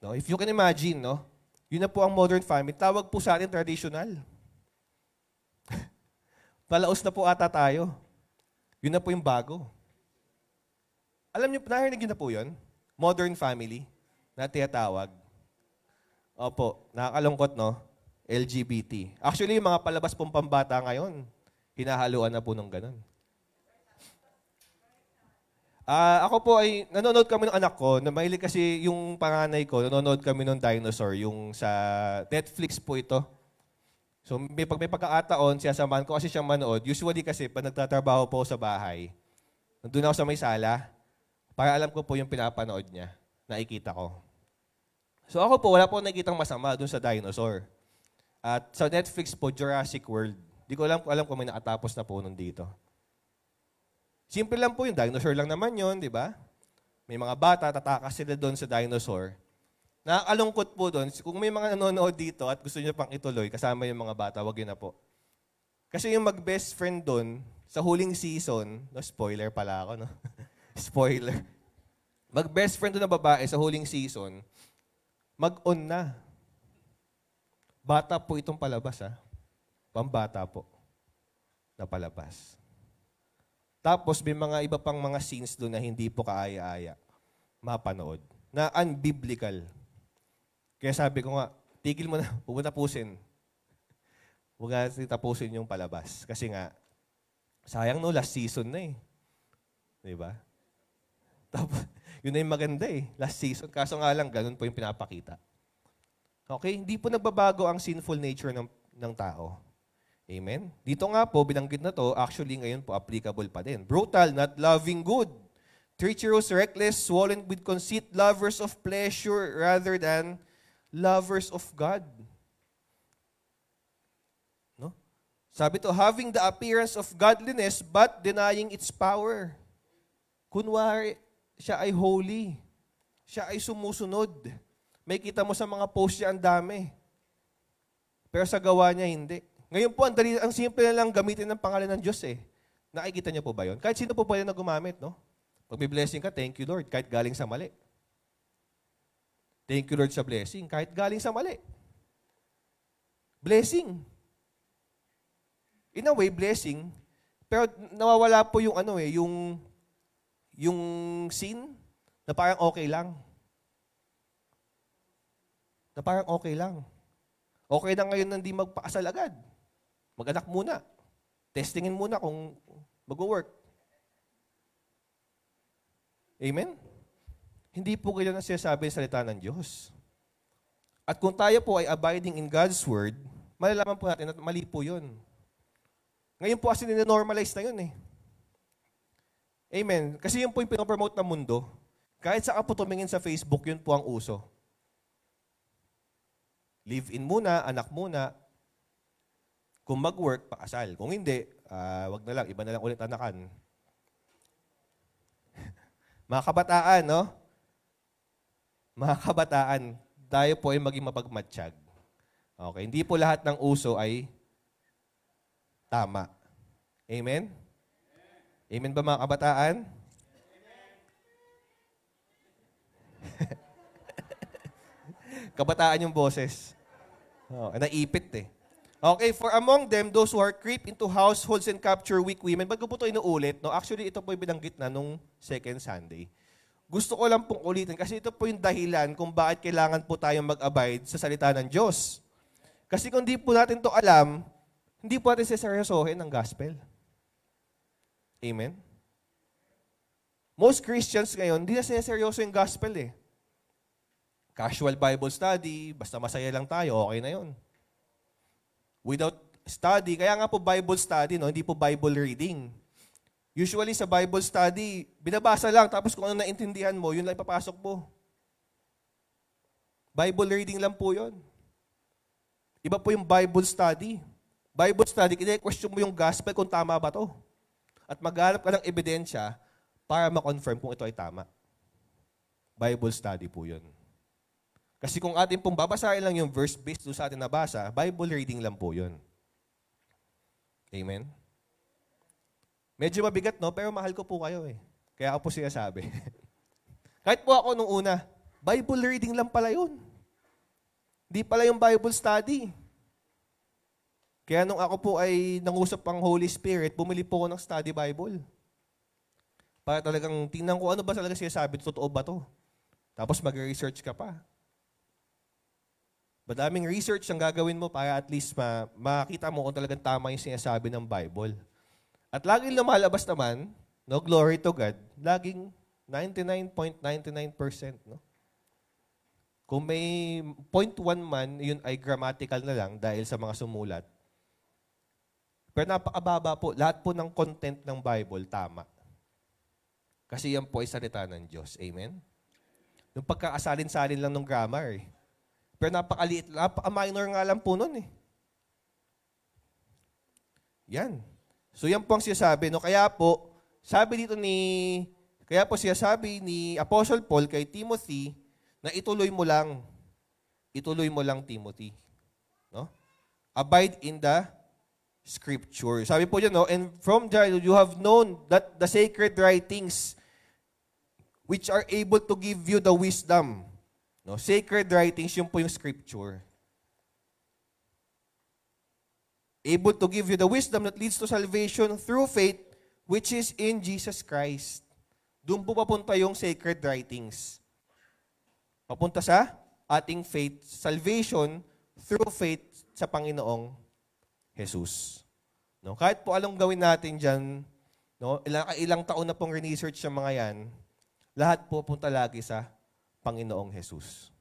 No? If you can imagine, no? Yun na po ang modern family. Tawag po sa atin traditional. Palaos na po ata tayo. Yun na po yung bago. Alam niyo, narinig niyo na po yun? Modern family na tinatawag. Opo, nakakalungkot, no? LGBT. Actually, yung mga palabas pong pambata ngayon, hinahaluan na po ng ganun. Ako po ay, nanonood kami ng anak ko, na mahilig kasi yung panganay ko, nanonood kami ng Dinosaur, yung sa Netflix po ito. So, pag may pagkakataon, siyasamahan ko kasi siyang manood. Usually kasi, pag nagtatrabaho po sa bahay, nandun ako sa may sala, para alam ko po yung pinapanood niya, nakikita ko. So ako po, wala po nakikitang masama dun sa Dinosaur. At sa Netflix po, Jurassic World. Di ko alam kung may nakatapos na po nun dito. Simple lang po yung dinosaur lang naman yun, di ba? May mga bata, tatakas sila doon sa dinosaur. Nakakalungkot po doon. Kung may mga nanonood dito at gusto niyo pang ituloy, kasama yung mga bata, wag yun na po. Kasi yung mag-best friend doon, sa huling season, no, spoiler pala ako, no? Spoiler. Mag-best friend doon na babae sa huling season, mag-on na. Bata po itong palabas, ha? Pambata po na palabas. Tapos may mga iba pang mga scenes doon na hindi po kaaya-aya mapanood. Na unbiblical. Kaya sabi ko nga, tigil mo na, huwag mo tapusin. Huwag na tapusin yung palabas. Kasi nga, sayang no, last season na eh. Diba? Tapos, yun na yung maganda eh. Last season. Kaso nga lang, ganun po yung pinapakita. Okay? Hindi po nagbabago ang sinful nature ng tao. Amen? Dito nga po, binanggit na to, actually ngayon po applicable pa din. Brutal, not loving good. Treacherous, reckless, swollen with conceit, lovers of pleasure rather than lovers of God. No? Sabi to, having the appearance of godliness but denying its power. Kunwari, siya ay holy. Siya ay sumusunod. May kita mo sa mga post niya ang dami. Pero sa gawa niya, hindi. Ngayon po, ang simple na lang gamitin ng pangalan ng Diyos eh. Nakikita niyo po ba yun? Kahit sino po pwede na gumamit, no? Pag may blessing ka, thank you Lord, kahit galing sa mali. Thank you Lord sa blessing, kahit galing sa mali. Blessing. In a way, blessing. Pero nawawala po yung yung sin na parang okay lang. Na parang okay lang. Okay na ngayon na hindi magpakasal agad. Mag-anak muna. Testingin muna kung mag-work. Amen? Hindi po ganyan ang sinasabi ng salita ng Diyos. At kung tayo po ay abiding in God's Word, malalaman po natin na mali po yun. Ngayon po kasi nina-normalize na yun eh. Amen? Kasi yun po yung pinopromote ng mundo. Kahit saan po tumingin sa Facebook, yun po ang uso. Live-in muna, anak muna. Kung mag-work, pakasal. Kung hindi, wag na lang, iba na lang ulit anakan. Mga kabataan, no? Mga kabataan, tayo po ay maging mapagmatsyag. Okay, hindi po lahat ng uso ay tama. Amen? Amen ba mga kabataan? Kabataan yung boses. Naipit eh. Okay, for among them, those who are creep into households and capture weak women. Ba't ko po ito inuulit? No? Actually, ito po yung binanggit na nung second Sunday. Gusto ko lang pong ulitin kasi ito po yung dahilan kung bakit kailangan po tayong mag-abide sa salita ng Diyos. Kasi kung di po natin to alam, hindi po natin seseryosohin ang gospel. Amen? Most Christians ngayon, hindi na sineseryoso yung gospel eh. Casual Bible study, basta masaya lang tayo, okay na yun. Without study, kaya nga po Bible study, no? Hindi po Bible reading. Usually sa Bible study, binabasa lang, tapos kung ano naintindihan mo, yun lang ipapasok mo. Bible reading lang po yun. Iba po yung Bible study. Bible study, kine-question mo yung gospel kung tama ba to. At maghanap ka ng ebidensya para ma-confirm kung ito ay tama. Bible study po yun. Kasi kung atin pong babasahin lang yung verse based doon sa atin nabasa, Bible reading lang po yun. Amen? Medyo mabigat, no? Pero mahal ko po kayo eh. Kaya ako po siya sabi. Kahit po ako nung una, Bible reading lang pala yun. Hindi pala yung Bible study. Kaya nung ako po ay nangusap ang Holy Spirit, bumili po ako ng study Bible. Para talagang tingnan ko ano ba talaga siya sabi, totoo ba to? Tapos mag-research ka pa. Madaming research ang gagawin mo para at least makita mo kung talagang tama yung sinasabi ng Bible. At laging lumalabas naman, no, glory to God, laging 99.99%. No? Kung may 0.1 man, yun ay grammatical na lang dahil sa mga sumulat. Pero napakababa po, lahat po ng content ng Bible, tama. Kasi yan po ay salita ng Diyos. Amen? Yung pagkakasalin-salin lang ng grammar eh. Pero napakaliit, napaka-minor nga lang po nun eh. Yan. So yan po ang sinasabi. No? Kaya po sinasabi ni Apostle Paul kay Timothy na ituloy mo lang. Ituloy mo lang, Timothy. No? Abide in the Scripture. Sabi po dyan, no? And from there you have known that the sacred writings which are able to give you the wisdom. No? Sacred writings, yun po yung Scripture. Able to give you the wisdom that leads to salvation through faith, which is in Jesus Christ. Doon po papunta yung sacred writings. Papunta sa ating faith, salvation through faith sa Panginoong Jesus. No? Kahit po anong gawin natin dyan, no? ilang taon na pong research yung mga yan, lahat po punta lagi sa Panginoong Jesus.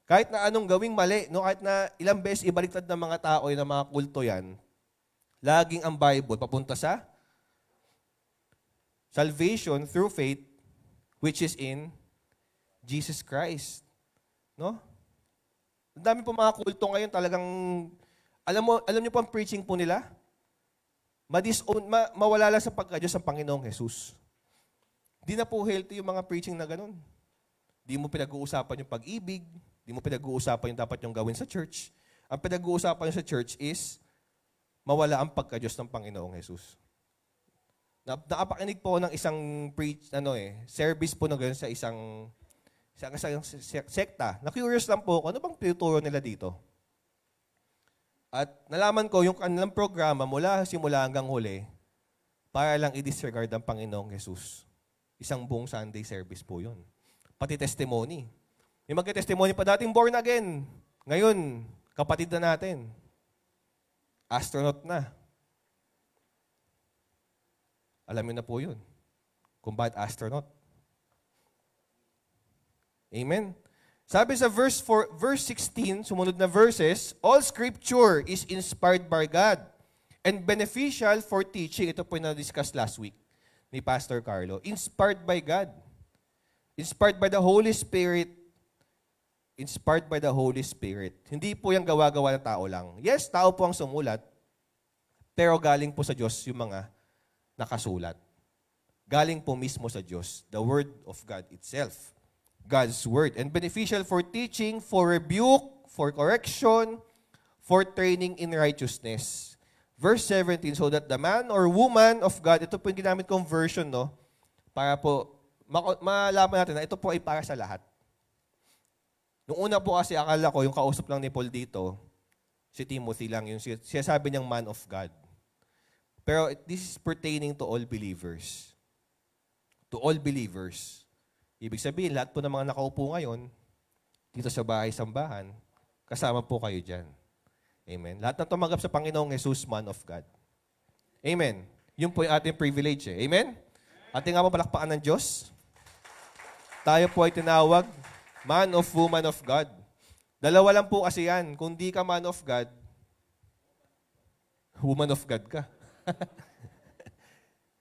Kahit na anong gawing mali, no? Kahit na ilang beses ibaliktad ng mga tao yung mga kulto yan, laging ang Bible papunta sa salvation through faith, which is in Jesus Christ. No? Ang dami po mga kulto ngayon talagang, alam niyo po ang preaching po nila? Mawala lang sa pagka-Diyos ang Panginoong Jesus. Di na po healthy yung mga preaching na ganun. Di mo pinag-uusapan yung pag-ibig, di mo pinag-uusapan yung dapat yung gawin sa church. Ang pinag-uusapan yung sa church is mawala ang pagka-Diyos ng Panginoong Jesus. Nakapakinig po ng isang service po na gano'n sa isang sekta. Na-curious lang po ano bang tinuturo nila dito. At nalaman ko yung kanilang programa mula simula hanggang huli para lang i-disregard ang Panginoong Jesus. Isang buong Sunday service po yun. Pati testimony. May magka-testimony pa dating born again. Ngayon, kapatid na natin. Astronaut na. Alam niyo na po yun. Kung bakit astronaut. Amen? Sabi sa verse 16, sumunod na verses, all scripture is inspired by God and beneficial for teaching. Ito po yung na-discuss last week ni Pastor Carlo. Inspired by God. Inspired by the Holy Spirit. Inspired by the Holy Spirit. Hindi po yung gawa-gawa ng tao lang. Yes, tao po ang sumulat, pero galing po sa Diyos yung mga nakasulat. Galing po mismo sa Diyos, the Word of God itself. God's Word. And beneficial for teaching, for rebuke, for correction, for training in righteousness. Verse 17, so that the man or woman of God, ito po yung ginamit kong version, no? Para po, malaman natin na ito po ay para sa lahat. Nung una po kasi akala ko, yung kausap lang ni Paul dito, si Timothy lang, yung sinasabi niyang man of God. Pero this is pertaining to all believers. To all believers. Ibig sabihin, lahat po ng mga nakaupo ngayon, dito sa bahay-sambahan, kasama po kayo dyan. Amen. Lahat na tumanggap sa Panginoong Jesus, man of God. Amen. Yun po yung ating privilege. Amen? Ating nga po palakpakan ng Diyos. Tayo po ay tinawag, man of woman of God. Dalawa lang po kasi yan. Kung di ka man of God, woman of God ka.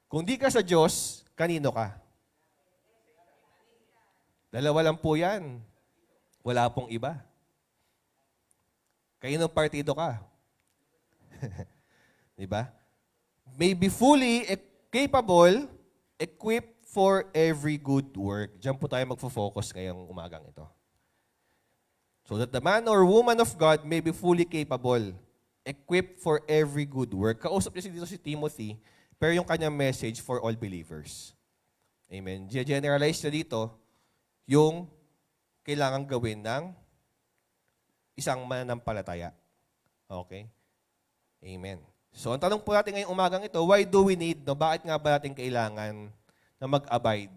Kung di ka sa Diyos, kanino ka? Dalawa lang po yan. Wala pong iba. Kaninong partido ka? Di ba? May be fully capable, equipped for every good work. Diyan po tayo magfo-focus ngayong umagang ito. So that the man or woman of God may be fully capable, equipped for every good work. Kausap niya dito si Timothy, pero yung kanyang message for all believers. Amen. Generalize niya dito yung kailangang gawin ng isang mananampalataya. Okay? Amen. So, ang tanong po natin ngayong umagang ito, why do we need, no? Bakit nga ba natin kailangan na mag-abide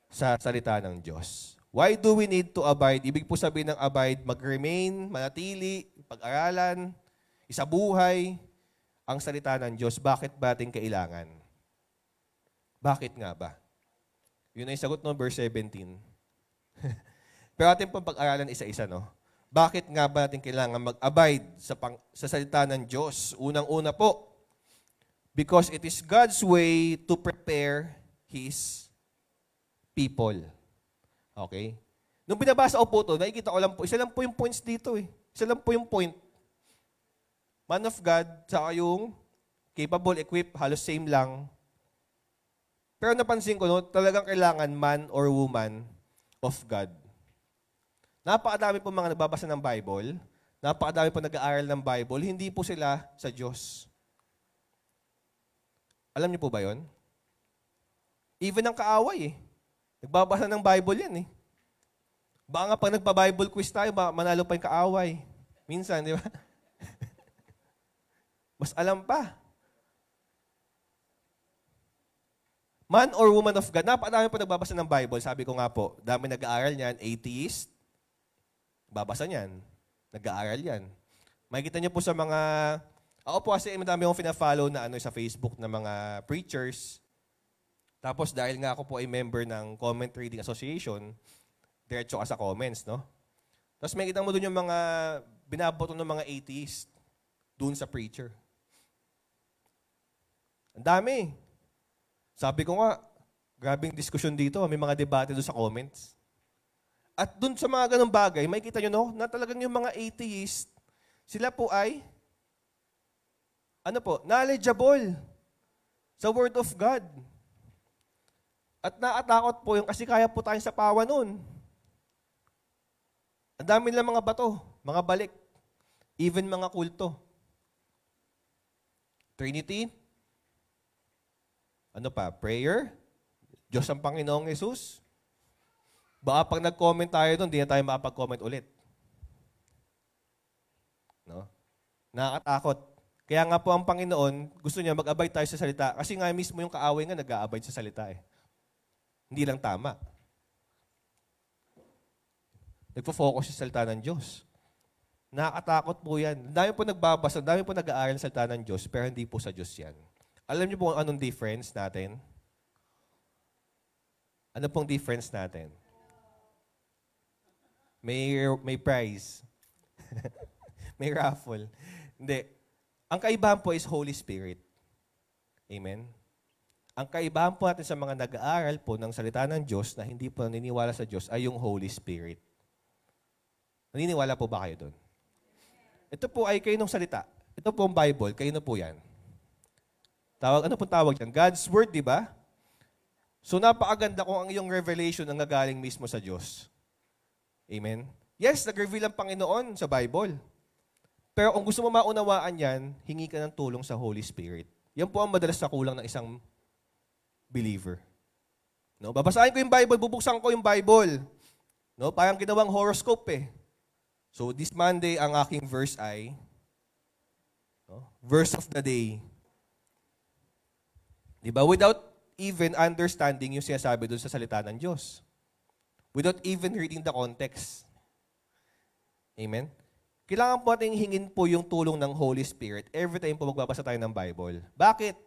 sa salita ng Diyos? Why do we need to abide? Ibig po sabihin ng abide, mag-remain, manatili, pag-aralan, isabuhay ang salita ng Diyos. Bakit ba natin kailangan? Bakit nga ba? Yun ay sagot no, verse 17. Pero atin pong pag-aralan isa-isa, no? Bakit nga ba natin kailangan mag-abide sa salita ng Diyos? Unang-una po, because it is God's way to prepare His people. Okay? Nung binabasa ko po ito, nakikita ko lang po, isa lang po yung points dito eh. Isa lang po yung point. Man of God, saka yung capable, equipped, halos same lang. Pero napansin ko, no, talagang kailangan man or woman of God. Napakadami po mga nagbabasa ng Bible, napakadami po nag-aaral ng Bible, hindi po sila sa Diyos. Alam niyo po ba yon? Even ang kaaway eh. Nagbabasa ng Bible yan eh. Baka nga pag nagpa-Bible quiz tayo, manalo pa yung kaaway. Minsan, di ba? Mas alam pa. Man or woman of God, napakadami po nagbabasa ng Bible. Sabi ko nga po, dami nag-aaral niyan, atheist, babasa niyan, nag-aaral yan. Makikita niyo po sa mga, ako po kasi madami akong fina-follow na sa Facebook na mga preachers. Tapos dahil nga ako po ay member ng Comment Reading Association, diretso ka sa comments, no? Tapos makikita mo doon yung mga binaboto ng mga atheist doon sa preacher. Ang dami. Sabi ko nga, grabing diskusyon dito. May mga debate doon sa comments. At doon sa mga ganung bagay, makikita nyo, no, na talagang yung mga atheist, sila po ay, knowledgeable sa Word of God. At naatakot po yung kasi kaya po tayong sapawan nun. Ang dami nilang mga bato, mga balik, even mga kulto. Trinity, prayer, Diyos ang Panginoong Jesus. Baka pag nag-comment tayo doon, hindi na tayo makapag-comment ulit. No? Nakakatakot. Kaya nga po ang Panginoon, gusto niya mag-abide tayo sa salita. Kasi nga mismo yung kaaway nga nag-a-abide sa salita eh. Hindi lang tama. Nagpo-focus sa salita ng Diyos. Nakakatakot po yan. Dami po nagbabasa, dami po nag-aaral sa salita ng Diyos, pero hindi po sa Diyos yan. Alam niyo po anong difference natin? Ano pong difference natin? May prize. May raffle. Hindi. Ang kaibahan po is Holy Spirit. Amen? Ang kaibahan po natin sa mga nag-aaral po ng salita ng Diyos na hindi po naniniwala sa Diyos ay yung Holy Spirit. Naniniwala po ba kayo doon? Ito po ay kayo ng salita. Ito po ang Bible. Kayo na po yan. Ano pong tawag yan? God's Word, di ba? So napakaganda kung ang iyong revelation ang nagaling mismo sa Diyos. Amen? Yes, nag-reveal ang Panginoon sa Bible. Pero kung gusto mo maunawaan yan, hingi ka ng tulong sa Holy Spirit. Yan po ang madalas na kulang ng isang believer. No? Babasahin ko yung Bible, bubuksan ko yung Bible. No? Parang ginawang horoscope eh. So this Monday, ang aking verse ay, verse of the day. Diba? Without even understanding yung sinasabi doon sa salita ng Diyos. Without even reading the context. Amen? Kailangan po natin hingin po yung tulong ng Holy Spirit every time po magbabasa tayo ng Bible. Bakit?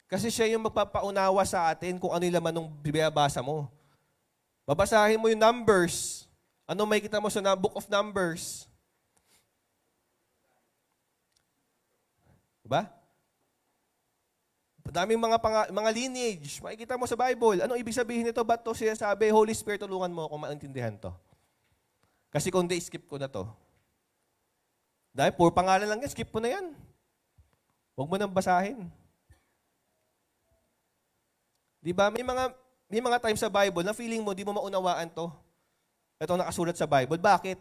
Kasi siya yung magpapaunawa sa atin kung ano yung laman ng binabasa mo. Babasahin mo yung Numbers. Ano may kita mo sa Book of Numbers? Diba? Daming mga lineage. Makikita mo sa Bible. Anong ibig sabihin nito? Ba't to siya sabi, Holy Spirit, tulungan mo kung maintindihan to. Kasi kung di, skip ko na to. Dahil puro pangalan lang yan, skip mo na yan. Huwag mo nang basahin. Di ba? May mga times sa Bible na feeling mo, di mo maunawaan to. Ito nakasulat sa Bible. Bakit?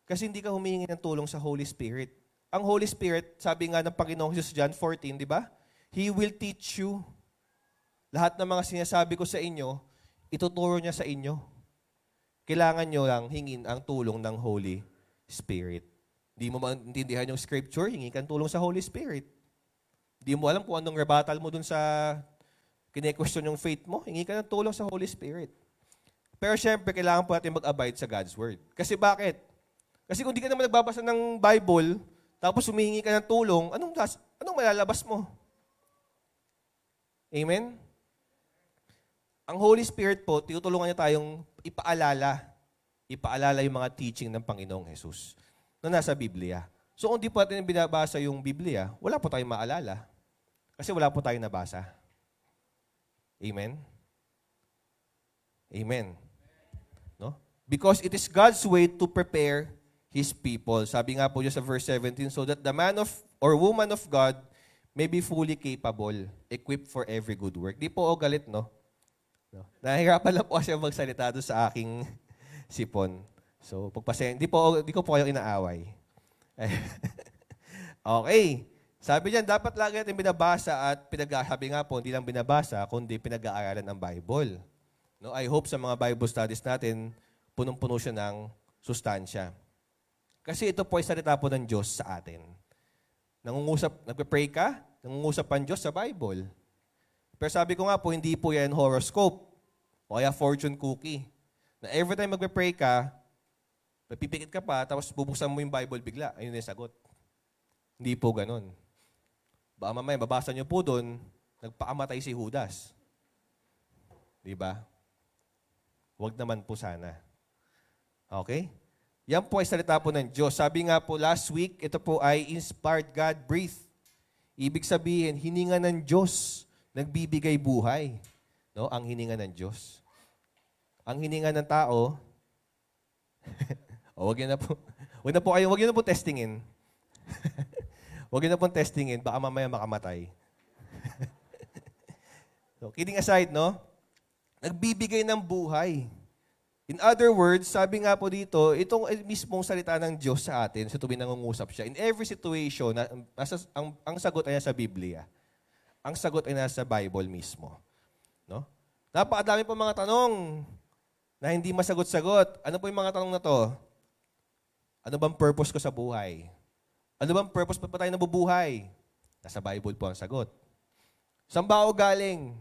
Kasi hindi ka humingi ng tulong sa Holy Spirit. Ang Holy Spirit, sabi nga ng Panginoong Jesus John 14, di ba? He will teach you. Lahat ng mga sinasabi ko sa inyo, ituturo niya sa inyo. Kailangan nyo lang hingin ang tulong ng Holy Spirit. Di mo maintindihan yung scripture, hingi kang tulong sa Holy Spirit. Di mo alam kung anong rebuttal mo dun sa kine-question yung faith mo, hingi ka ng tulong sa Holy Spirit. Pero syempre, kailangan po natin mag-abide sa God's Word. Kasi bakit? Kasi kung di ka naman nagbabasa ng Bible, tapos humihingi ka ng tulong, anong malalabas mo? Amen? Ang Holy Spirit po, tinutulungan niya tayong ipaalala yung mga teaching ng Panginoong Jesus na nasa Biblia. So kung di po natin binabasa yung Biblia, wala po tayong maalala. Kasi wala po tayong nabasa. Amen? Amen. No? Because it is God's way to prepare His people. Sabi nga po dyan sa verse 17, so that the man of or woman of God may be fully capable, equipped for every good work. Di po o galit, no? Nahihirapan lang po siya magsalita doon sa aking sipon. So, di ko po kayong inaaway. Okay. Sabi niyan, dapat lagi natin binabasa at sabi nga po, hindi lang binabasa, kundi pinag-aaralan ng Bible. No, I hope sa mga Bible studies natin, punong-puno siya ng sustansya. Kasi ito po ay salita po ng Diyos sa atin. Nagpe-pray ka, nangungusap ang Diyos sa Bible. Pero sabi ko nga po, hindi po yan horoscope o kaya fortune cookie. Na every time magpe-pray ka, pipikit ka pa, tapos bubuksan mo yung Bible bigla. Ayun yung sagot. Hindi po ganun. Baka mamaya, babasa niyo po doon, nagpakamatay si Judas. Di ba? Huwag naman po sana. Okay? Yan po ay salita po ng Diyos. Sabi nga po last week, ito po ay inspired God breathed. Ibig sabihin, hininga ng Diyos, nagbibigay buhay. No? Ang hininga ng Diyos. Ang hininga ng tao, wag niyo na po testingin. Wag niyo na pong testingin, baka mamaya makamatay. So, kidding aside, no? Nagbibigay ng buhay. In other words, sabi nga po dito, itong mismong salita ng Diyos sa atin, sa tuwing nangungusap siya, in every situation, ang sagot ay nasa Biblia. Ang sagot ay nasa Bible mismo. No? Napakadami po mga tanong na hindi masagot-sagot. Ano po yung mga tanong na to? Ano bang purpose ko sa buhay? Ano bang purpose pa tayo nabubuhay? Nasa Bible po ang sagot. Saan ba ako galing?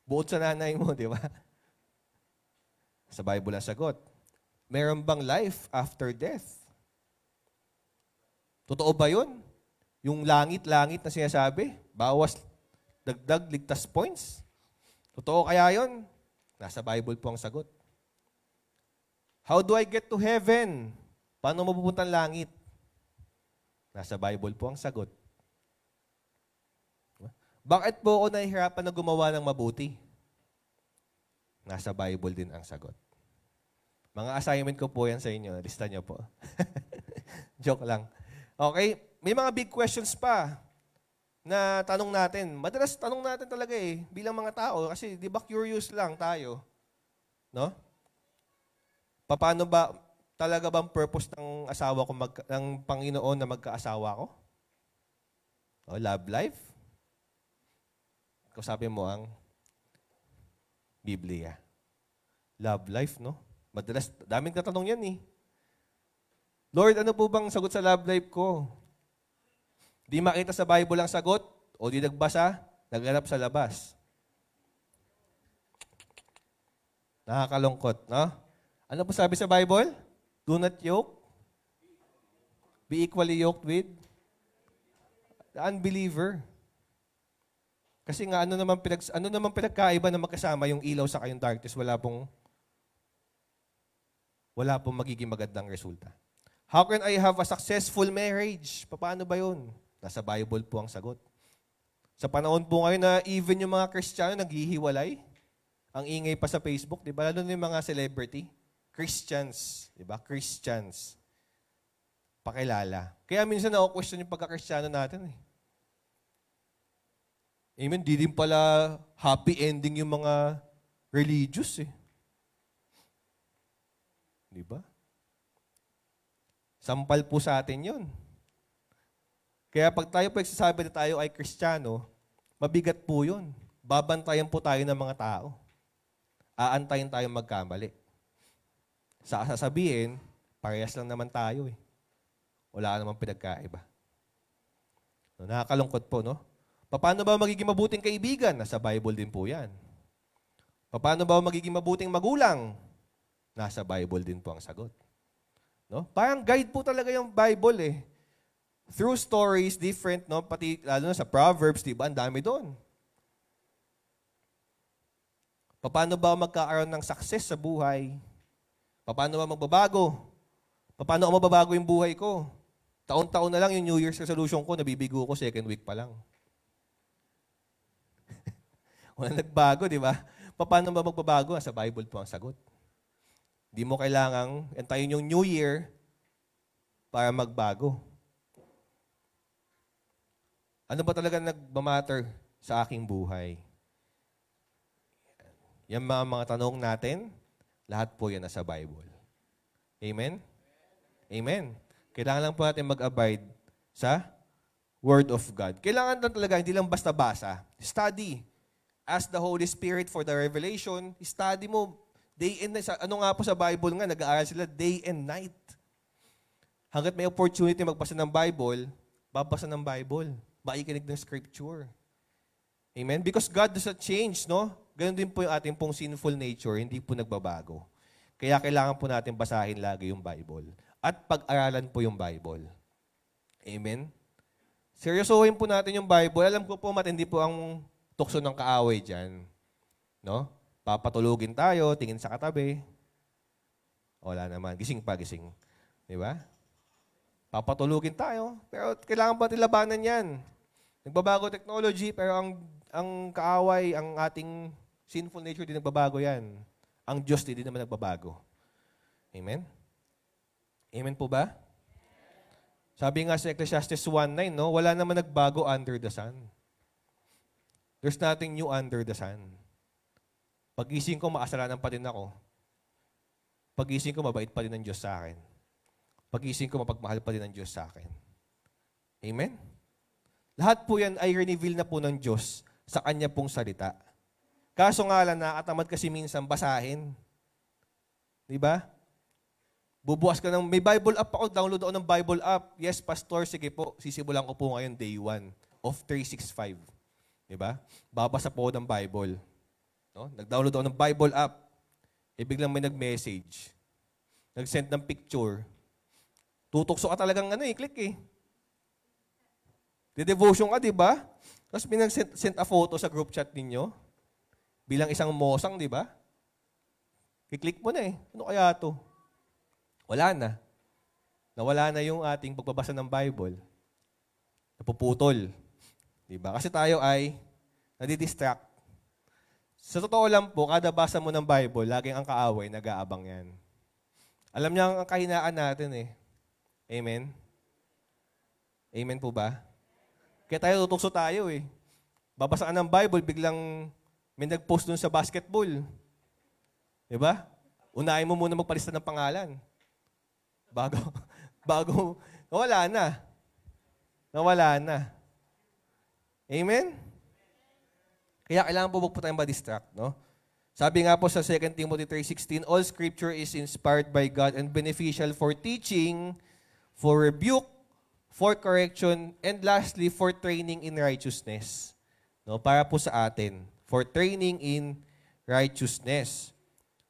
Buod sa nanay mo, di ba? Sa Bible ang sagot. Meron bang life after death? Totoo ba yun? Yung langit-langit na sinasabi? Bawas, dagdag, ligtas points? Totoo kaya yun? Nasa Bible po ang sagot. How do I get to heaven? Paano mapupunta ang langit? Nasa Bible po ang sagot. Bakit po ako nahihirapan na gumawa ng mabuti? Nasa Bible din ang sagot. Mga assignment ko po yan sa inyo. Lista niyo po. Joke lang. Okay? May mga big questions pa na tanong natin. Madalas tanong natin talaga bilang mga tao kasi di ba curious lang tayo? No? Paano ba talaga bang purpose ng asawa ko ng Panginoon na magkaasawa ko? O love life? Kung sabi mo ang Biblia. Love life, no? Madalas, daming tatanong yan Lord, ano po bang sagot sa love life ko? Di makita sa Bible ang sagot o di nagbasa, naghanap sa labas. Nakakalungkot, no? Ano po sabi sa Bible? Do not yoke. Be equally yoked with the unbeliever. Kasi nga, ano naman pinagkaiba na magkasama yung ilaw sa kayong darkness, wala pong magiging magandang resulta. How can I have a successful marriage? Paano ba yun? Nasa Bible po ang sagot. Sa panahon po ngayon na even yung mga Kristiyano naghihiwalay, ang ingay pa sa Facebook, di ba? Lalo na yung mga celebrity. Christians, di ba? Christians. Pakilala. Kaya minsan na-question yung pagka-Kristiyano natin eh. Amen. Di din pala happy ending yung mga religious eh. Di ba? Sampal po sa atin yun. Kaya pag tayo po nagsasabi na tayo ay Kristiyano, mabigat po yun. Babantayan po tayo ng mga tao. Aantayin tayo magkamali. Sa sasabihin, parehas lang naman tayo eh. Wala namang pinagkaiba. No, nakakalungkot po, no? Paano ba magiging mabuting kaibigan? Nasa Bible din po yan. Paano ba magiging mabuting magulang? Nasa Bible din po ang sagot. No? Parang guide po talaga yung Bible eh. Through stories, different, no? Pati lalo na sa Proverbs, di ba? Ang dami doon. Paano ba magkakaroon ng success sa buhay? Paano ba magbabago? Paano ako mababago yung buhay ko? Taon-taon na lang yung New Year's resolution ko, nabibigo ko second week pa lang. Wala nagbago, di ba? Paano ba magbabago? Sa Bible po ang sagot. Di mo kailangang antayin yung New Year para magbago. Ano ba talaga nagmamatter sa aking buhay? Yan mga tanong natin, lahat po yan nasa Bible. Amen? Amen. Kailangan lang po natin mag-abide sa Word of God. Kailangan lang talaga, hindi lang basta basa. Study. Ask the Holy Spirit for the revelation. Study mo day and night. Ano nga po sa Bible nga, nag-aaral sila day and night. Hanggat may opportunity magbasa ng Bible, babasa ng Bible. Makikinig ng Scripture. Amen? Because God does not change, no? Ganon din po yung ating pong sinful nature, hindi po nagbabago. Kaya kailangan po natin basahin lagi yung Bible. At pag-aralan po yung Bible. Amen? Seryosohin po natin yung Bible. Alam ko po, matindi po ang tukso ng kaaway dyan. No? Papatulugin tayo, tingin sa katabi. Wala naman. Gising pa, gising. Di ba? Papatulugin tayo. Pero kailangan pa natin labanan yan. Nagbabago technology, pero ang kaaway, ang ating sinful nature, di nagbabago yan. Ang Diyos, di naman nagbabago. Amen? Amen po ba? Sabi nga sa Ecclesiastes 1:9, no? Wala naman nagbago under the sun. There's nothing new under the sun. Pag-gising ko, makasalanan pa din ako. Pag-gising ko, mabait pa din ang Diyos sa akin. Pag-gising ko, mapagmahal pa din ang Diyos sa akin. Amen? Lahat po yan ay reveal na po ng Diyos sa Kanya pong salita. Kaso nga lang, nakatamad kasi minsan basahin. Di ba? Bubukas ka ng, may Bible app ako, download ako ng Bible app. Yes, Pastor, sige po, sisimulan ko po ngayon day 1 of 365. Di ba? Babasa po ako ng Bible. No? Nag-download ako ng Bible app. Biglang may nag-message. Nag-send ng picture. Tutukso ka talagang click eh. De-devotion ka, di ba? Tapos pinag-send a photo sa group chat ninyo. Bilang isang mosang, di ba? I-click mo na eh. Ano kaya to? Wala na. Nawala na yung ating pagbabasa ng Bible. Napuputol. Di ba? Kasi tayo ay nadidistract. Sa totoo lang po, kada basa mo ng Bible, laging ang kaaway, nag-aabang yan. Alam niya ang kahinaan natin eh. Amen? Amen po ba? Kaya tayo tutukso tayo eh. Babasa ka ng Bible, biglang may nag-post dun sa basketball. Diba? Unahin mo muna magpalista ng pangalan. Bago, nawala na. Nawala na. Amen? Kaya kailangan po wag po tayong ma-distract, no? Sabi nga po sa 2 Timothy 3:16, all scripture is inspired by God and beneficial for teaching, for rebuke, for correction, and lastly, for training in righteousness. No, para po sa atin, for training in righteousness.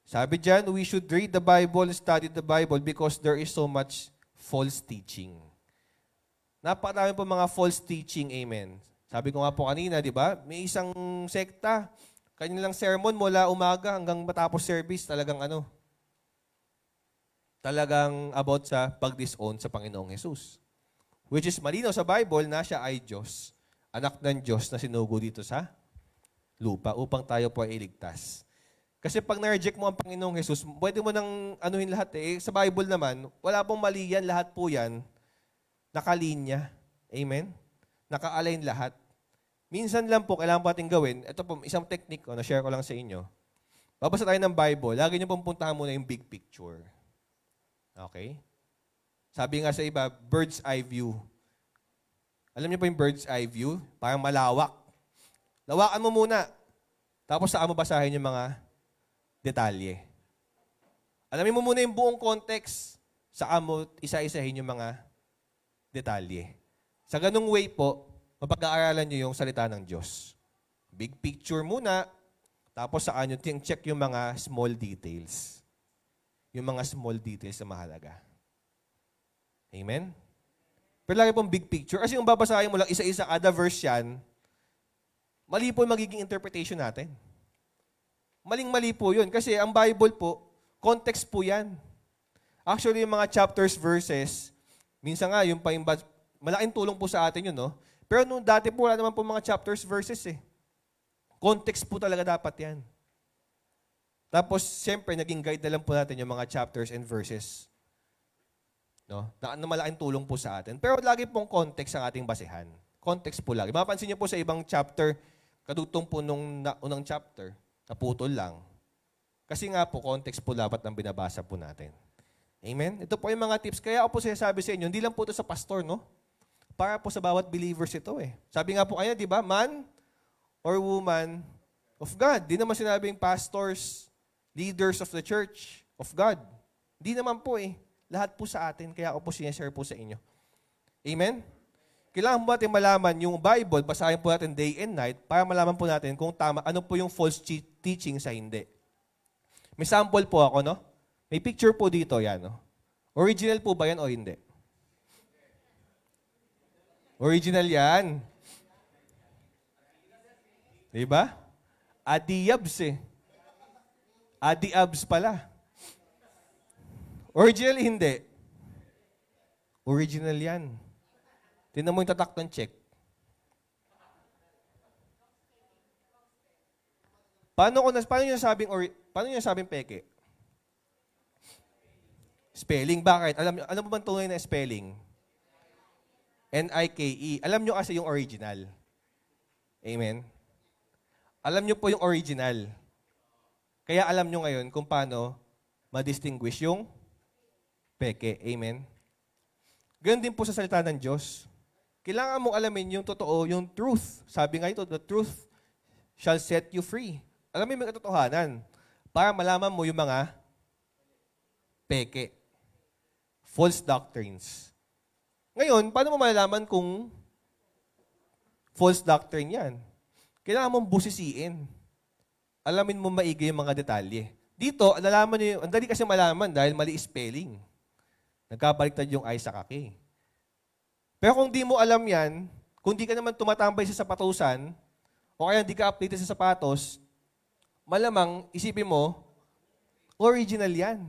Sabi dyan, we should read the Bible, study the Bible because there is so much false teaching. Napakadami po mga false teaching, amen. Sabi ko nga po kanina, di ba? May isang sekta, kanilang sermon mula umaga hanggang matapos service, talagang about sa pag-disown sa Panginoong Jesus. Which is malinaw sa Bible na siya ay Diyos anak ng Diyos na sinugo dito sa lupa upang tayo po ay iligtas. Kasi pag na-reject mo ang Panginoong Jesus, pwede mo nang anuhin lahat eh. Sa Bible naman, wala pong mali yan, lahat po yan, nakalinya. Amen? Naka-align lahat. Minsan lang po, kailangan po natin gawin, ito po, isang technique ko, na-share ko lang sa inyo. Babasa tayo ng Bible, lagi niyo pong puntahan muna yung big picture. Okay? Sabi nga sa iba, bird's eye view. Alam niyo po yung bird's eye view? Parang malawak. Lawakan mo muna. Tapos saan mo basahin yung mga detalye. Alamin mo muna yung buong context. Saan mo isa-isahin yung mga detalye. Sa ganung way po, mapag-aaralan niyo yung salita ng Diyos. Big picture muna. Tapos saan nyo check yung mga small details. Yung mga small details na mahalaga. Amen? Pero lagi pong big picture. Kasi yung babasahin mo lang isa-isa kada verse yan, mali po yung magiging interpretation natin. Maling-mali po yun. Kasi ang Bible po, context po yan. Actually, yung mga chapters, verses, minsan nga, yung malaking tulong po sa atin yun, no? Pero nung dati po, wala naman po mga chapters, verses eh. Context po talaga dapat yan. Tapos, siyempre, naging guide na lang po natin yung mga chapters and verses. No? Na malaking tulong po sa atin. Pero lagi pong context ang ating basehan. Context po lagi. Mapapansin niyo po sa ibang chapter, kadugtong po nung unang chapter, naputol lang. Kasi nga po, context po dapat ang binabasa po natin. Amen? Ito po yung mga tips. Kaya ako po sinasabi sa inyo, hindi lang po ito sa pastor, no? Para po sa bawat believers ito eh. Sabi nga po kaya, di ba, man or woman of God. Di naman sinabing pastors, leaders of the church of God. Di naman po eh. Lahat po sa atin, kaya ako po sinashare po sa inyo. Amen? Kailangan po natin malaman yung Bible, basahin po natin day and night para malaman po natin kung tama, ano po yung false teaching sa hindi. May sample po ako, no? May picture po dito, yan, no? Original po ba yan o hindi? Original yan. Diba? Adiabs eh. Adiabs pala. Original hindi. Original yan. Tingnan mo yung tatak ng check. Paano nyo sabing peke? Spelling. Bakit? Alam mo ba tunay na spelling? Nike. Alam nyo kasi yung original. Amen? Alam nyo po yung original. Kaya alam nyo ngayon kung paano ma-distinguish yung peke. Amen? Ganun din po sa salita ng Diyos. Kailangan mong alamin yung totoo, yung truth. Sabi nga ito, the truth shall set you free. Alamin mo yung katotohanan para malaman mo yung mga peke. False doctrines. Ngayon, paano mo malalaman kung false doctrine yan? Kailangan mong busisiin. Alamin mo maigi yung mga detalye. Dito, nalaman niyo, ang dali kasi malaman dahil mali spelling. Nagkabaliktad yung I sa kaki. Pero kung di mo alam yan, kung di ka naman tumatambay sa sapatusan, o kaya di ka updated sa sapatos, malamang isipin mo, original yan.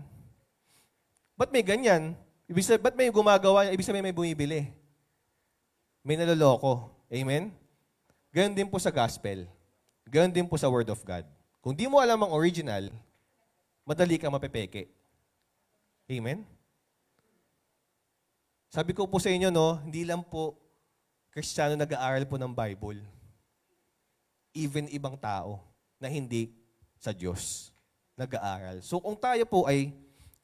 Ba't may ganyan? Ba't may gumagawa? Ibig sabihin may bumibili. May naloloko. Amen? Ganon din po sa gospel. Ganon din po sa word of God. Kung di mo alam ang original, madali kang mapepeke. Amen? Sabi ko po sa inyo, no, hindi lang po Kristiyano nag-aaral po ng Bible. Even ibang tao na hindi sa Diyos nag-aaral. So kung tayo po ay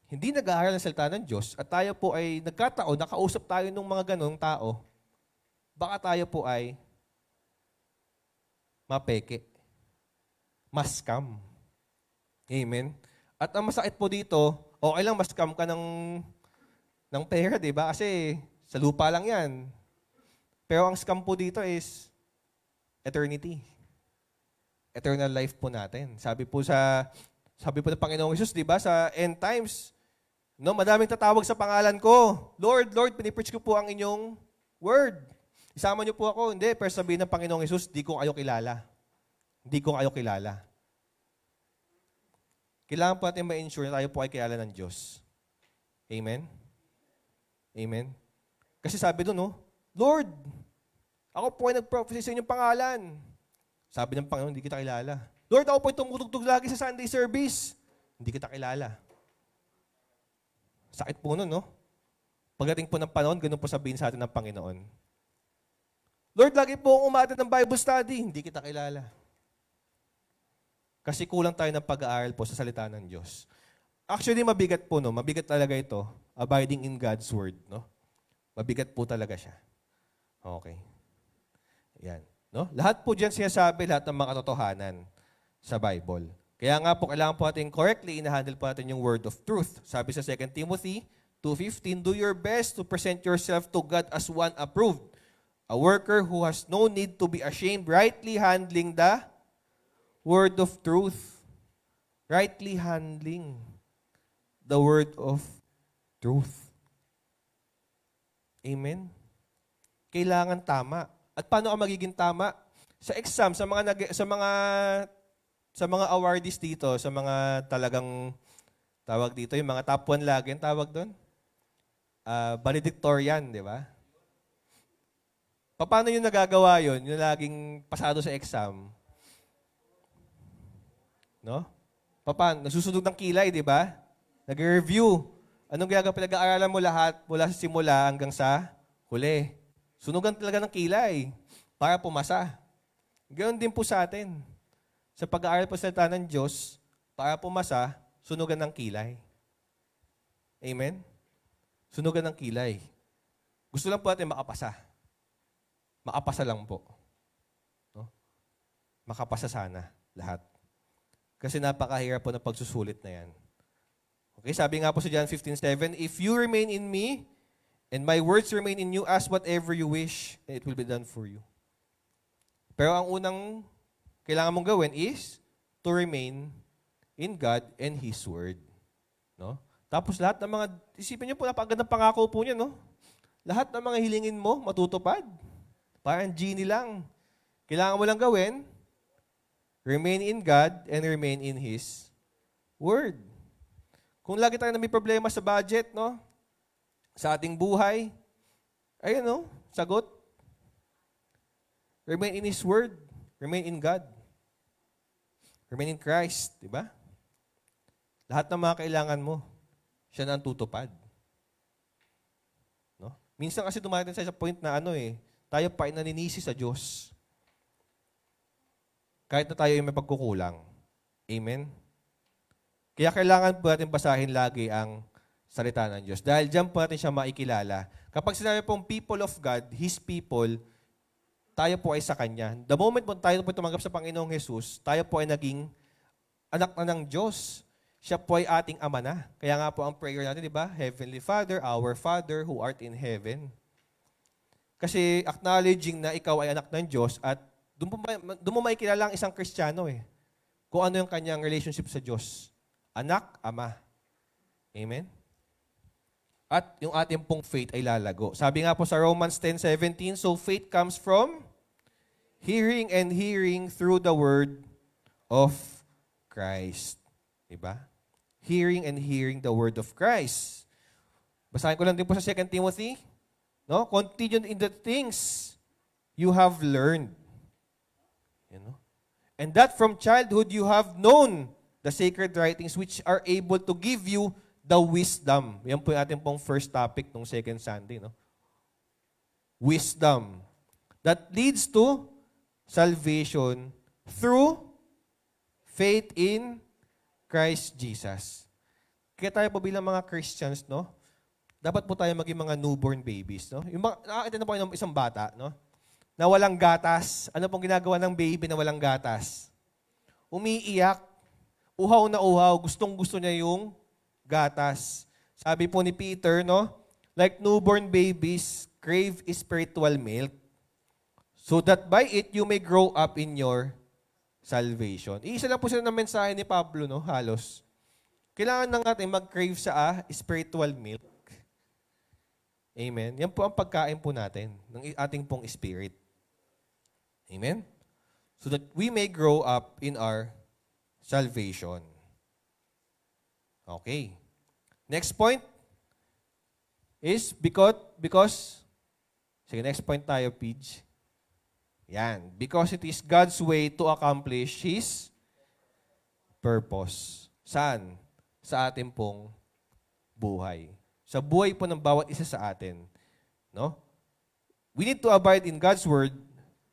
hindi nag-aaral ng salita ng Diyos at tayo po ay nagkataon, nakausap tayo ng mga ganong tao, baka tayo po ay mapeke. Maskam. Amen? At ang masakit po dito, okay lang maskam ka ng pera, di ba? Kasi sa lupa lang yan. Pero ang scam po dito is eternity. Eternal life po natin. Sabi po ng Panginoong Hesus, di ba, sa end times, no, madaming tatawag sa pangalan ko. Lord, Lord, pinipreach ko po ang inyong word. Isama niyo po ako. Hindi, pero sabihin ng Panginoong Hesus, di ko kayo kilala. Hindi ko kayo kilala. Kailangan po natin ma-ensure na tayo po ay kilala ng Diyos. Amen? Amen? Kasi sabi doon, no, Lord, Ako po ay nag-prophecy sa inyong pangalan. Sabi ng Panginoon, hindi kita kilala. Lord, ako po ay tumutugtog lagi sa Sunday service. Hindi kita kilala. Sakit po nun, no? Pagdating po ng panahon, ganun po sabihin sa atin ng Panginoon. Lord, lagi po akong umattend ng Bible study. Hindi kita kilala. Kasi kulang tayo ng pag-aaral po sa salita ng Diyos. Actually, mabigat po, no? Mabigat talaga ito. Abiding in God's Word, no? Mabigat po talaga siya. Okay. Yan. No? Lahat po dyan sinasabi, lahat ng mga katotohanan sa Bible. Kaya nga po, kailangan po natin correctly inahandle po natin yung word of truth. Sabi sa 2 Timothy 2:15, do your best to present yourself to God as one approved, a worker who has no need to be ashamed, rightly handling the word of truth. Rightly handling the word of truth. Amen? Kailangan tama. At paano ka magiging tama? Sa exam, sa mga awardees dito, sa mga talagang tawag dito, yung mga top 1 lagi, tawag doon? Valedictorian, di ba? Paano yung nagagawa yun? Yung laging pasado sa exam? No? Paano? Nasusunog ng kilay, di ba? Nag-review. Anong pinag-aaralan mo lahat mula sa simula hanggang sa huli? Sunugan talaga ng kilay para pumasa. Ganoon din po sa atin. Sa pag-aaral po sa salita ng Diyos, para pumasa, sunugan ng kilay. Amen? Sunugan ng kilay. Gusto lang po natin makapasa. Makapasa lang po. No? Makapasa sana lahat. Kasi napakahirap po na pagsusulit na yan. Okay, sabi nga po sa John 15:7, if you remain in me, and my words remain in you, ask whatever you wish, and it will be done for you. Pero ang unang kailangan mong gawin is to remain in God and His Word. No? Tapos lahat ng mga, isipin niyo po, napakagandang pangako po niya, no? Lahat ng mga hilingin mo, matutupad. Parang genie lang. Kailangan mo lang gawin, remain in God and remain in His Word. Kung lagi tayo na may problema sa budget, no? Sa ating buhay, ayun, no? Sagot. Remain in His Word. Remain in God. Remain in Christ. Diba? Lahat ng mga kailangan mo, siya na ang tutupad. No? Minsan kasi dumating sa point na tayo pa ay naninisi sa Diyos. Kahit na tayo ay may pagkukulang. Amen? Kaya kailangan po natin basahin lagi ang salita ng Diyos. Dahil diyan po natin siya maikilala. Kapag sinabi pong people of God, His people, tayo po ay sa Kanya. The moment po tayo po tumanggap sa Panginoong Jesus, tayo po ay naging anak na ng Diyos. Siya po ay ating ama na. Kaya nga po ang prayer natin, di ba? Heavenly Father, our Father who art in heaven. Kasi acknowledging na ikaw ay anak ng Diyos at doon mo maikilala ang isang Kristiyano kung ano yung kanyang relationship sa Diyos. Anak, ama. Amen? At yung ating pong faith ay lalago. Sabi nga po sa Romans 10:17, so faith comes from hearing and hearing through the word of Christ. Diba? Hearing and hearing the word of Christ. Basahin ko lang din po sa 2 Timothy. No? Continue in the things you have learned. You know? And that from childhood you have known the sacred writings which are able to give you the wisdom. Yan po yung ating pong first topic nung second Sunday. No? Wisdom. That leads to salvation through faith in Christ Jesus. Kaya tayo po bilang mga Christians, no? Dapat po tayo maging mga newborn babies. No? Nakakita na po ng isang bata, no? Na walang gatas. Ano pong ginagawa ng baby na walang gatas? Umiiyak. Uhaw na uhaw. Gustong-gusto niya yung gatas. Sabi po ni Peter, no? Like newborn babies, crave spiritual milk, so that by it you may grow up in your salvation. Isa lang po sila ng mensahe ni Pablo, no? Halos. Kailangan na natin mag-crave sa spiritual milk. Amen? Yan po ang pagkain po natin ng ating pong spirit. Amen? So that we may grow up in our salvation. Okay. Next point is because sige, next point tayo, Pidge. Yan. Because it is God's way to accomplish His purpose. Saan? Sa ating pong buhay. Sa buhay po ng bawat isa sa atin. No? We need to abide in God's word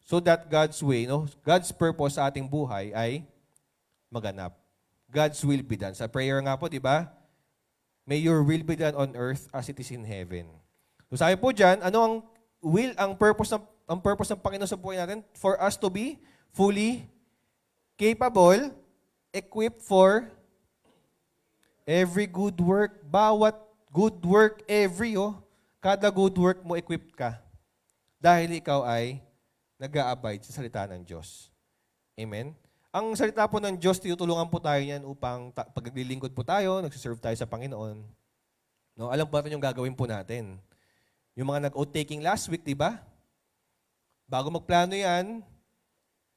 so that God's way, no, God's purpose sa ating buhay ay maganap. God's will be done. Sa prayer nga po, di ba? May your will be done on earth as it is in heaven. So sabi po dyan, ano ang will, ang purpose ng Panginoon sa buhay natin? For us to be fully capable, equipped for every good work. Bawat good work, kada good work mo, equipped ka. Dahil ikaw ay nag-a-abide sa salita ng Diyos. Amen? Ang salita po ng Diyos, tinutulungan po tayo yan upang pag naglilingkod po tayo, nagsiserve tayo sa Panginoon. No, alam po natin yung gagawin po natin. Yung mga nag-oath-taking last week, di ba? Bago magplano yan,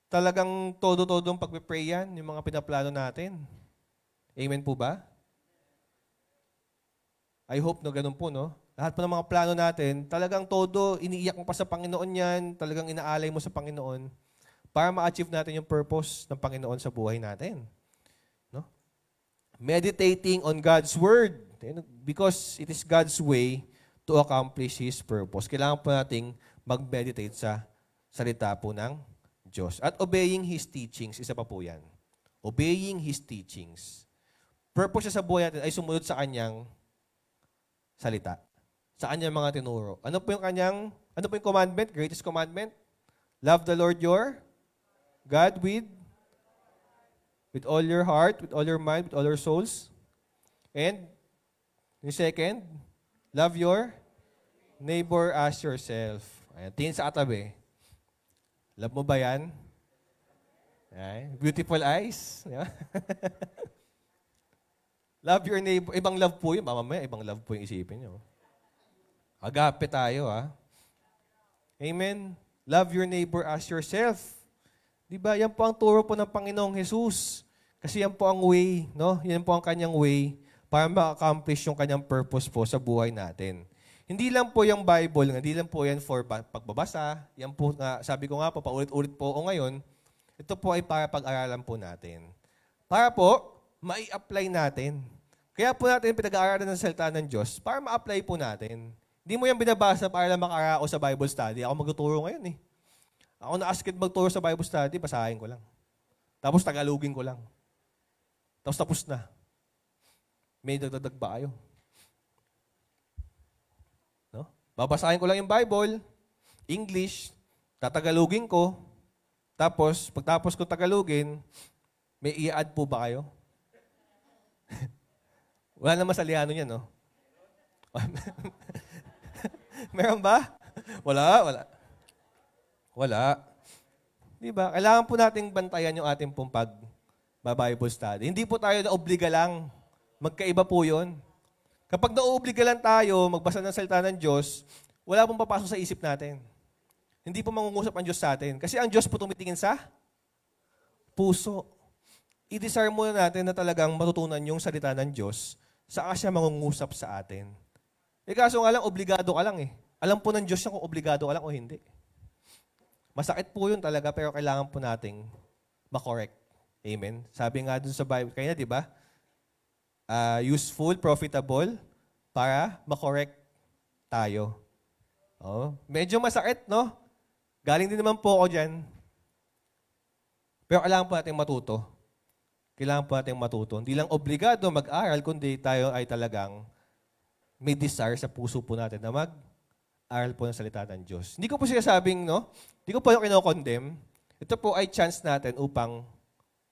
talagang todo-todong pagpe-pray yan, yung mga pinaplano natin. Amen po ba? I hope na ganun po, no? Lahat po ng mga plano natin, talagang todo, iniiyak mo pa sa Panginoon yan, talagang inaalay mo sa Panginoon para ma-achieve natin yung purpose ng Panginoon sa buhay natin. No? Meditating on God's Word, because it is God's way to accomplish His purpose. Kailangan po nating mag-meditate sa salita po ng Diyos. At obeying His teachings, isa pa po yan. Obeying His teachings. Purpose sa buhay natin ay sumunod sa Kanyang salita. Sa kanyang mga tinuro. Ano po yung commandment? Greatest commandment? Love the Lord your God with all your heart, with all your mind, with all your souls. And yung second, love your neighbor as yourself. Ayan, tingin sa katabi. Love mo ba yan? Ayan, beautiful eyes. Love your neighbor. Ibang love po yun. Mamaya, ibang love po yung isipin nyo. Agape tayo, ha? Amen. Love your neighbor as yourself. Diba? Yan po ang turo po ng Panginoong Jesus. Kasi yan po ang way, no? Yan po ang kanyang way para ma-accomplish yung kanyang purpose po sa buhay natin. Hindi lang po yung Bible, hindi lang po yan for pagbabasa. Yan po, sabi ko nga po, paulit-ulit po o ngayon, ito po ay para pag-aralan po natin. Para po, mai-apply natin. Kaya po natin pinag-aaralan ng salita ng Diyos para ma-apply po natin. Hindi mo yan binabasa para lang makarao sa Bible study. Ako magtuturo ngayon eh. Ako na-asked magturo sa Bible study, basahin ko lang. Tapos tagalogin ko lang. Tapos na. May dagdag ba kayo? No? Babasahin ko lang yung Bible, English, tatagalogin ko, tapos pagtapos ko tagalogin, may i-add po ba kayo? Wala naman sa lihano niya, no? Meron ba? Wala. Di ba? Kailangan po nating bantayan yung ating pong pag-Bible study. Hindi po tayo na-obliga lang. Magkaiba po yun. Kapag na-obliga lang tayo magbasa ng salita ng Diyos, wala pong papasok sa isip natin. Hindi po mangungusap ang Diyos sa atin. Kasi ang Diyos po tumitingin sa puso. I-desire muna natin na talagang matutunan yung salita ng Diyos, saka siya mangungusap sa atin. Kaso nga lang, obligado ka lang eh. Alam po ng Diyos kung obligado ka lang o hindi. Masakit po yun talaga, pero kailangan po nating makorek. Amen? Sabi nga dun sa Bible, kaya di ba? Useful, profitable, para makorek tayo. Oh, medyo masakit, no? Galing din naman po ako dyan. Pero kailangan po nating matuto. Kailangan po nating matuto. Hindi lang obligado mag-aral, kundi tayo ay talagang may desire sa puso po natin na mag-aral po ng salita ng Diyos. Hindi ko po sinasabing, no? Hindi ko po yung kinokondemn. Ito po ay chance natin upang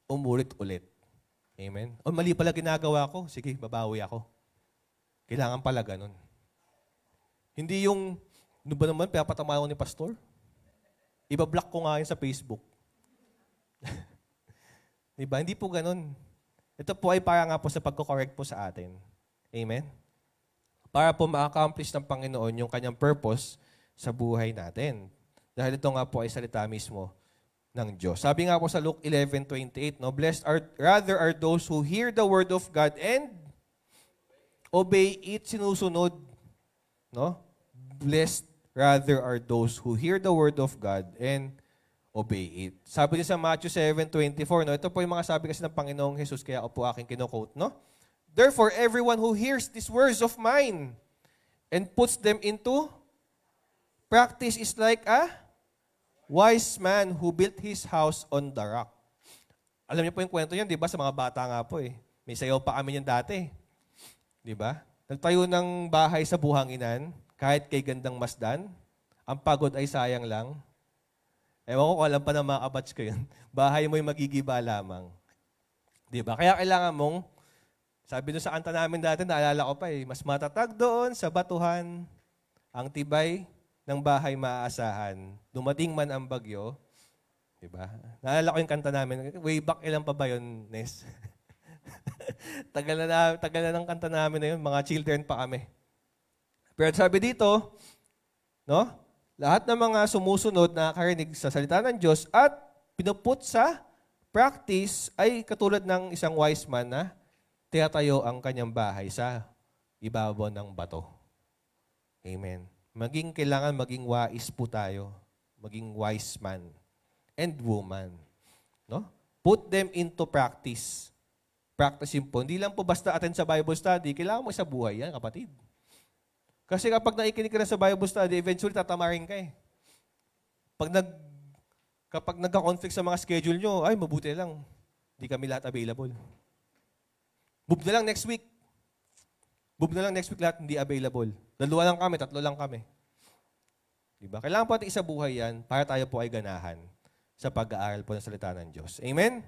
umulit-ulit. Amen? O mali pala ginagawa ko, sige, babawi ako. Kailangan pala ganun. Hindi yung, ano ba naman, pinapatama ako ni pastor? Ibablock ko nga yun sa Facebook. Diba? Hindi po ganun. Ito po ay para nga po sa pagko-correct po sa atin. Amen? Para po ma-accomplish ng Panginoon yung kanyang purpose sa buhay natin. Dahil ito nga po ay salita mismo ng Diyos. Sabi nga po sa Luke 11:28, no, blessed are those who hear the word of God and obey it, sinusunod. No? Blessed rather are those who hear the word of God and obey it. Sabi niya sa Matthew 7:24, no? Ito po yung mga sabi kasi ng Panginoong Jesus, kaya ako po aking kino-quote, no? Therefore, everyone who hears these words of mine and puts them into practice is like a wise man who built his house on the rock. Alam niyo po yung kwento niyan, di ba? Sa mga bata nga po eh. May sayaw pa kami niyan dati. Di ba? Nagtayo ng bahay sa buhanginan, kahit kay gandang masdan, ang pagod ay sayang lang. Ewan ko kung alam pa ng mga kabats ko yun. Bahay mo'y magigiba lamang. Di ba? Kaya kailangan mong, sabi doon sa kanta namin dati, naalala ko pa eh, mas matatag doon sa batuhan, ang tibay ng bahay maaasahan. Dumating man ang bagyo, di ba? Naalala ko yung kanta namin. Way back, ilan pa ba yun, Nes? tagal na ng kanta namin na yun. Mga children pa kami. Pero sabi dito, no? Lahat ng mga sumusunod na nakakarinig sa salita ng Diyos at pinuput sa practice ay katulad ng isang wise man na tinatayo ang kanyang bahay sa ibabaw ng bato. Amen. Kailangan maging wise po tayo. Maging wise man and woman. No? Put them into practice. Practice po. Hindi lang po basta attend sa Bible study, kailangan mo sa buhay yan, kapatid. Kasi kapag naikinig ka na sa Bible study, eventually tatamarin ka eh. Kapag nagka-conflict sa mga schedule nyo, ay mabuti lang, hindi kami lahat available. Book na lang next week. Book na lang next week lahat hindi available. 2 lang kami, 3 lang kami. Diba? Kailangan po natin isabuhay yan para tayo po ay ganahan sa pag-aaral po ng salita ng Diyos. Amen?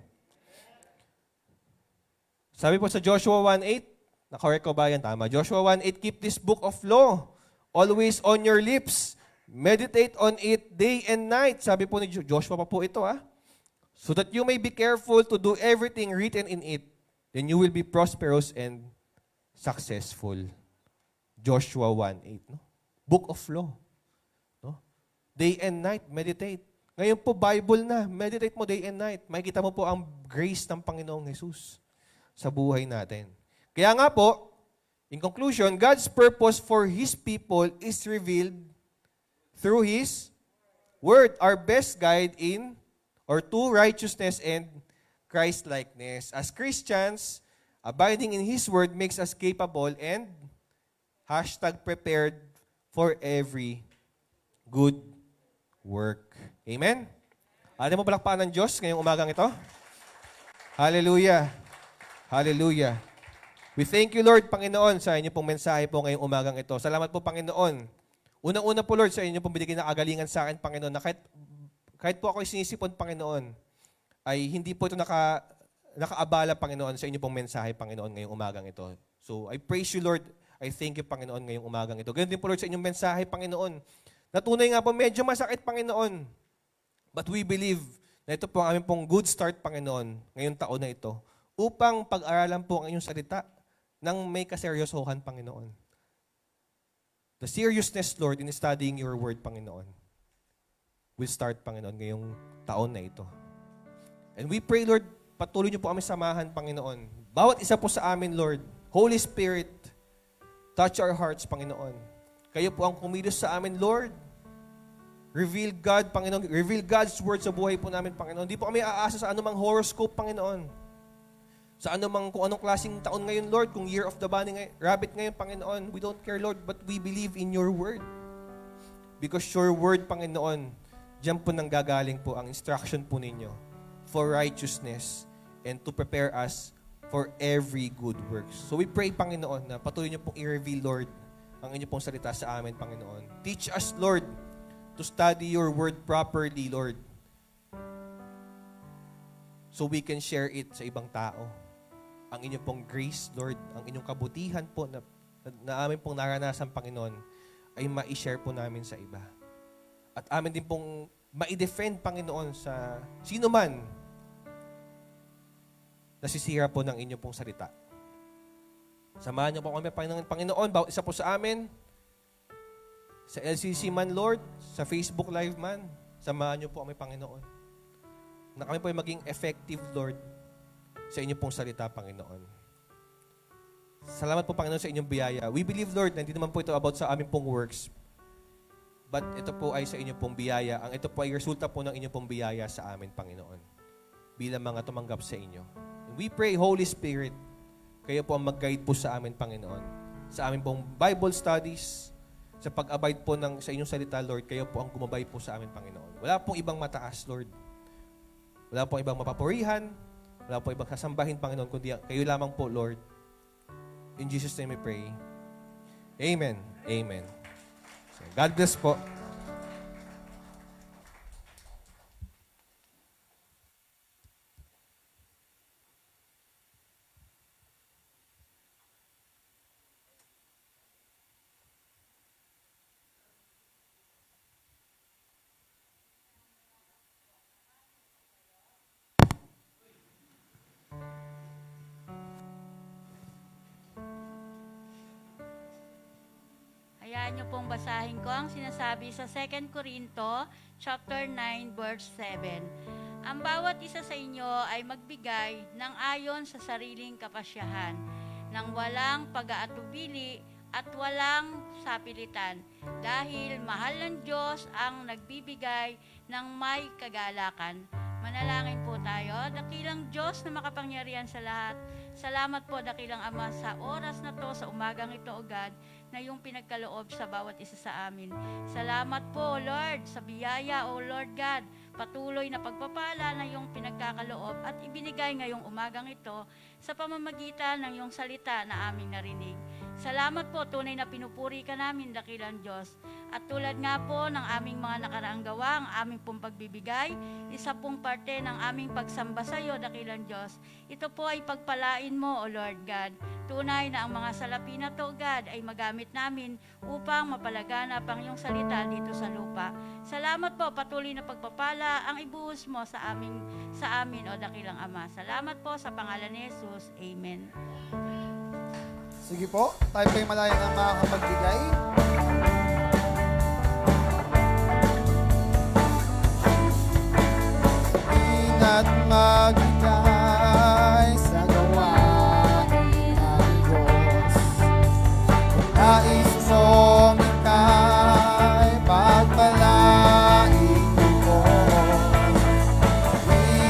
Sabi po sa Joshua 1:8, nakorek ko ba yan? Tama. Joshua 1:8, keep this book of law always on your lips. Meditate on it day and night. Sabi po ni Joshua pa po ito, so that you may be careful to do everything written in it. Then you will be prosperous and successful. Joshua 1:8. No? Book of law. No? Day and night, meditate. Ngayon po, Bible na. Meditate mo day and night. Makikita mo po ang grace ng Panginoong Jesus sa buhay natin. Kaya nga po, in conclusion, God's purpose for His people is revealed through His Word, our best guide in or to righteousness and Christ-likeness. As Christians, abiding in His Word makes us capable and #prepared for every good work. Amen? Alam mo palakpakan ng Diyos ngayong umagang ito? Hallelujah. Hallelujah. We thank you, Lord, Panginoon, sa inyo pong mensahe po ngayong umagang ito. Salamat po, Panginoon. Unang-una po, Lord, sa inyo pong binigay na kagalingan sa akin, Panginoon, na kahit po ako'y sinisipon, Panginoon, ay hindi po ito nakaabala, Panginoon, sa inyo pong mensahe, Panginoon, ngayong umagang ito. So, I praise you, Lord. I thank you, Panginoon, ngayong umagang ito. Ganyan din po, Lord, sa inyong mensahe, Panginoon. Natunay nga po, medyo masakit, Panginoon. But we believe na ito po ang aming pong good start, Panginoon, ngayong taon na ito, upang pag-aralan po ang inyong salita ng may kaseryosohan, Panginoon. The seriousness, Lord, in studying your word, Panginoon, will start, Panginoon, ngayong taon na ito. And we pray, Lord, patuloy niyo po kami samahan, Panginoon. Bawat isa po sa amin, Lord, Holy Spirit, touch our hearts, Panginoon. Kayo po ang kumilos sa amin, Lord. Reveal God, Panginoon. Reveal God's word sa buhay po namin, Panginoon. Hindi po kami aasa sa anumang horoscope, Panginoon. Sa kung anong klaseng taon ngayon, Lord, kung year of the bunny rabbit ngayon, Panginoon, we don't care, Lord, but we believe in your word. Because your word, Panginoon, diyan po nang gagaling po ang instruction po ninyo for righteousness and to prepare us for every good works. So we pray, Panginoon, na patuloy niyo pong i-reveal, Lord, ang inyo pong salita sa amin, Panginoon. Teach us, Lord, to study your word properly, Lord, so we can share it sa ibang tao. Ang inyong pong grace, Lord, ang inyong kabutihan po na amin pong naranasan, Panginoon, ay ma-share po namin sa iba. At amin din pong ma-defend, Panginoon, sa sino man nasisira po ng inyong pong salita. Samahan niyo po kami, Panginoon, bawat isa po sa amin, sa LCC man, Lord, sa Facebook Live man, samahan niyo po kami, Panginoon. Na kami po ay maging effective, Lord, sa inyong pong salita, Panginoon. Salamat po, Panginoon, sa inyong biyaya. We believe, Lord, na hindi naman po ito about sa aming pong works, but ito po ay sa inyo pong biyaya. Ang ito po ay resulta po ng inyong pong biyaya sa amin, Panginoon, bilang mga tumanggap sa inyo. And we pray, Holy Spirit, kayo po ang mag-guide po sa amin, Panginoon. Sa amin pong Bible studies, sa pag-abide po sa inyong salita, Lord, kayo po ang gumabay po sa amin, Panginoon. Wala pong ibang mataas, Lord. Wala pong ibang mapapurihan. Wala pong ibang kasambahin, Panginoon, kundi kayo lamang po, Lord. In Jesus' name we pray. Amen. Amen. So, God bless po. Hayaan niyo pong basahin ko ang sinasabi sa 2 Corinto, chapter 9, verse 7. Ang bawat isa sa inyo ay magbigay ng ayon sa sariling kapasyahan, ng walang pag-aatubili at walang sapilitan, dahil mahal ng Diyos ang nagbibigay ng may kagalakan. Manalangin po tayo. Dakilang Diyos na makapangyarihan sa lahat, salamat po, dakilang Ama, sa oras na to, sa umagang ito, O God, na yung pinagkaloob sa bawat isa sa amin. Salamat po, Lord, sa biyaya, O Lord God, patuloy na pagpapala na yung pinagkakaloob at ibinigay ngayong umagang ito sa pamamagitan ng yung salita na aming narinig. Salamat po, tunay na pinupuri ka namin, dakilang Diyos. At tulad nga po ng aming mga nakaraang gawa, ang aming pong pagbibigay, isa pong parte ng aming pagsamba sa iyo, dakilang Diyos. Ito po ay pagpalain mo, O Lord God. Tunay na ang mga salapi na to, God, ay magamit namin upang mapalaganap ang iyong salita dito sa lupa. Salamat po, patuloy na pagpapala ang ibuhos mo sa amin, O dakilang Ama. Salamat po sa pangalan ni Jesus. Amen. Sige po, tayo po yung malaya ng makakapagbigay. At magbigay sa gawain ng Diyos. Nais mong ika'y pagpalain mo.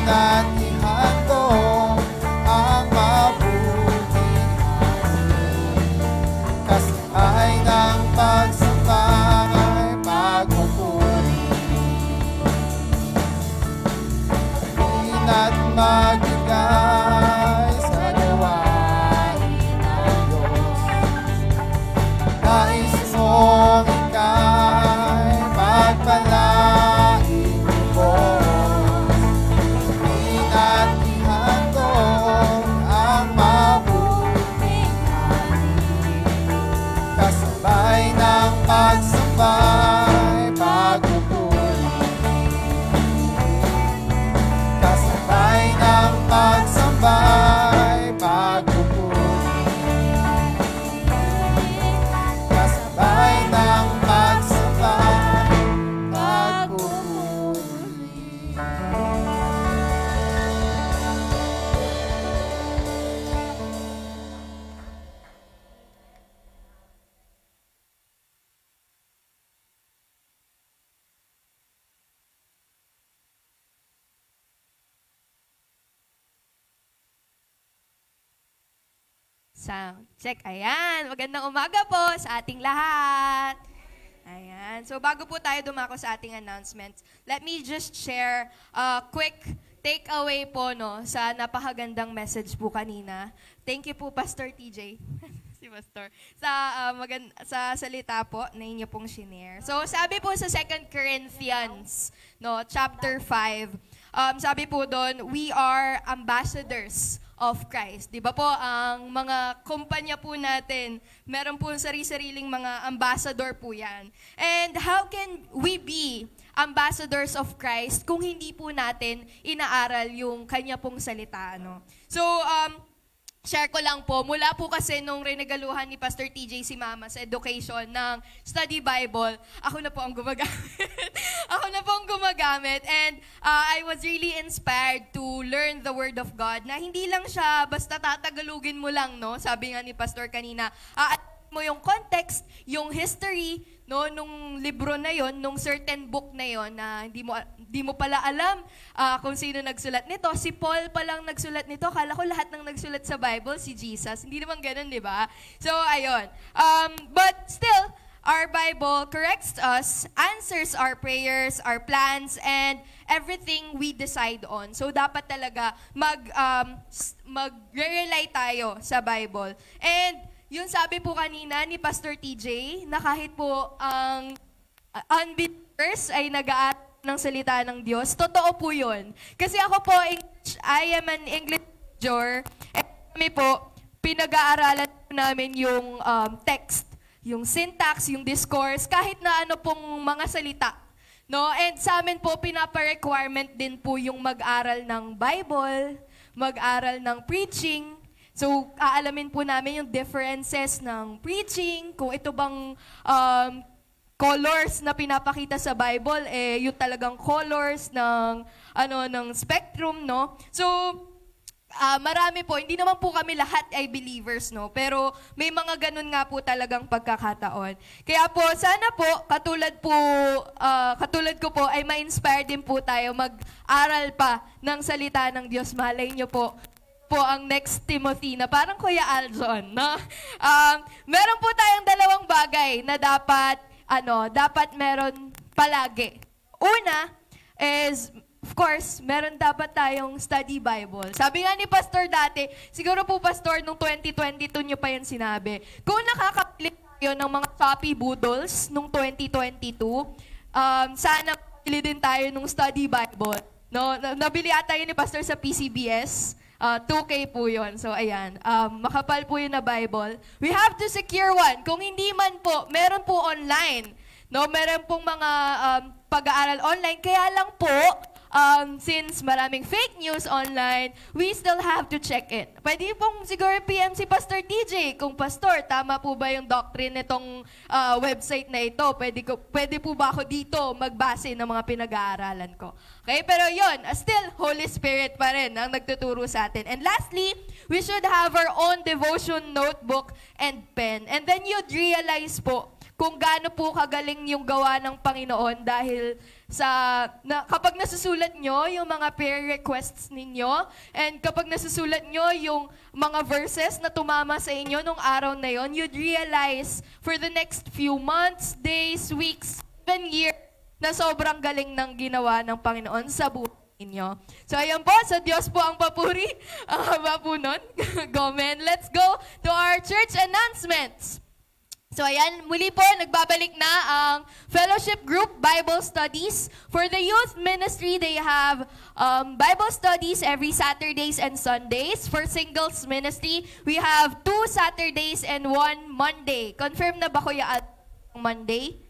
At ihandog ang mabuting kasabay ng pagsambay, pagpupuri. At magbigay sa gawain ng Diyos. Nais mong ika'y pagpalain mo. At ihandog ang mabuting kasabay ng pagsambay, pagpupuri. Kasabay ng pagsambay, pagpupuri. Kasabay ng pagsambay, pagpupuri. Sound check. Ayan, magandang umaga po sa ating lahat. Ayan, so bago po tayo dumako sa ating announcements, let me just share a quick takeaway po sa napakagandang message po kanina. Thank you po, Pastor TJ. Si Pastor. Sa salita po na inyo pong shinare. So sabi po sa 2 Corinthians, chapter 5, sabi po doon, we are ambassadors of Christ. Di ba po, ang mga kumpanya po natin, meron po sarili-sariling mga ambassador po yan. And how can we be ambassadors of Christ kung hindi po natin inaaral yung kanya pong salita? So, share ko lang po, mula po kasi nung renegaluhan ni Pastor TJ si Mama sa education ng study Bible, ako na po ang gumagamit. And I was really inspired to learn the Word of God na hindi lang siya basta tatagalugin mo lang, sabi nga ni Pastor kanina, mo yung context, yung history, no, nung libro na yon, nung certain book na yon na hindi mo pala alam kung sino nagsulat nito. Si Paul pa lang nagsulat nito. Akala ko lahat ng nagsulat sa Bible si Jesus. Hindi naman ganun, di ba? So, ayun. But still, our Bible corrects us, answers our prayers, our plans, and everything we decide on. So, dapat talaga mag-rely tayo sa Bible. And yung sabi po kanina ni Pastor TJ, na kahit po ang unbelievers ay nag-aaral ng salita ng Diyos, totoo po yun. Kasi ako po, I am an English major, and kami po, pinag-aaralan namin yung text, yung syntax, yung discourse, kahit na ano pong mga salita. No? And sa amin po, pinapa-requirement din po yung mag-aral ng Bible, mag-aral ng preaching. So, aalamin po namin yung differences ng preaching, kung ito bang colors na pinapakita sa Bible, yung talagang colors ng spectrum, no? So, marami po, hindi naman po kami lahat ay believers, no? Pero may mga ganun nga po talagang pagkakataon. Kaya po, sana po, katulad ko po, ay ma-inspire din po tayo mag-aral pa ng salita ng Diyos. Malay nyo po ang next Timothy na parang Kuya Aljon, no? Meron po tayong dalawang bagay na dapat meron palagi. Una is, of course, meron dapat tayong study Bible. Sabi nga ni Pastor dati, siguro po Pastor, nung 2022 nyo pa yan sinabi, kung nakakapili tayo ng mga Shopee Boodles nung 2022, sana pili din tayo ng study Bible. No? Nabili ata yun ni Pastor sa PCBS. 2K po yun. So, ayan. Makapal po yun na Bible. We have to secure one. Kung hindi man po, meron po online. No? Meron pong mga pag-aaral online. Kaya lang po, since maraming fake news online, we still have to check it. Pwede pong siguro PM si Pastor TJ. Kung Pastor, tama po ba yung doctrine nitong website na ito? Pwede po ba ako dito magbase ng mga pinag-aaralan ko? Okay, pero yun, still, Holy Spirit pa rin ang nagtuturo sa atin. And lastly, we should have our own devotion notebook and pen. And then you'd realize po kung gaano po kagaling yung gawa ng Panginoon dahil kapag nasusulat nyo yung mga prayer requests ninyo, and kapag nasusulat nyo yung mga verses na tumama sa inyo nung araw na yon, you'd realize for the next few months, days, weeks, even years, na sobrang galing ng ginawa ng Panginoon sa buhay ninyo. So, ayan po, sa Diyos po ang papuri. Ang haba po nun. Gomen. Let's go to our church announcements. So, ayan, muli po, nagbabalik na ang Fellowship Group Bible Studies. For the youth ministry, they have Bible studies every Saturdays and Sundays. For singles ministry, we have 2 Saturdays and 1 Monday. Confirm na ba Kuya Monday?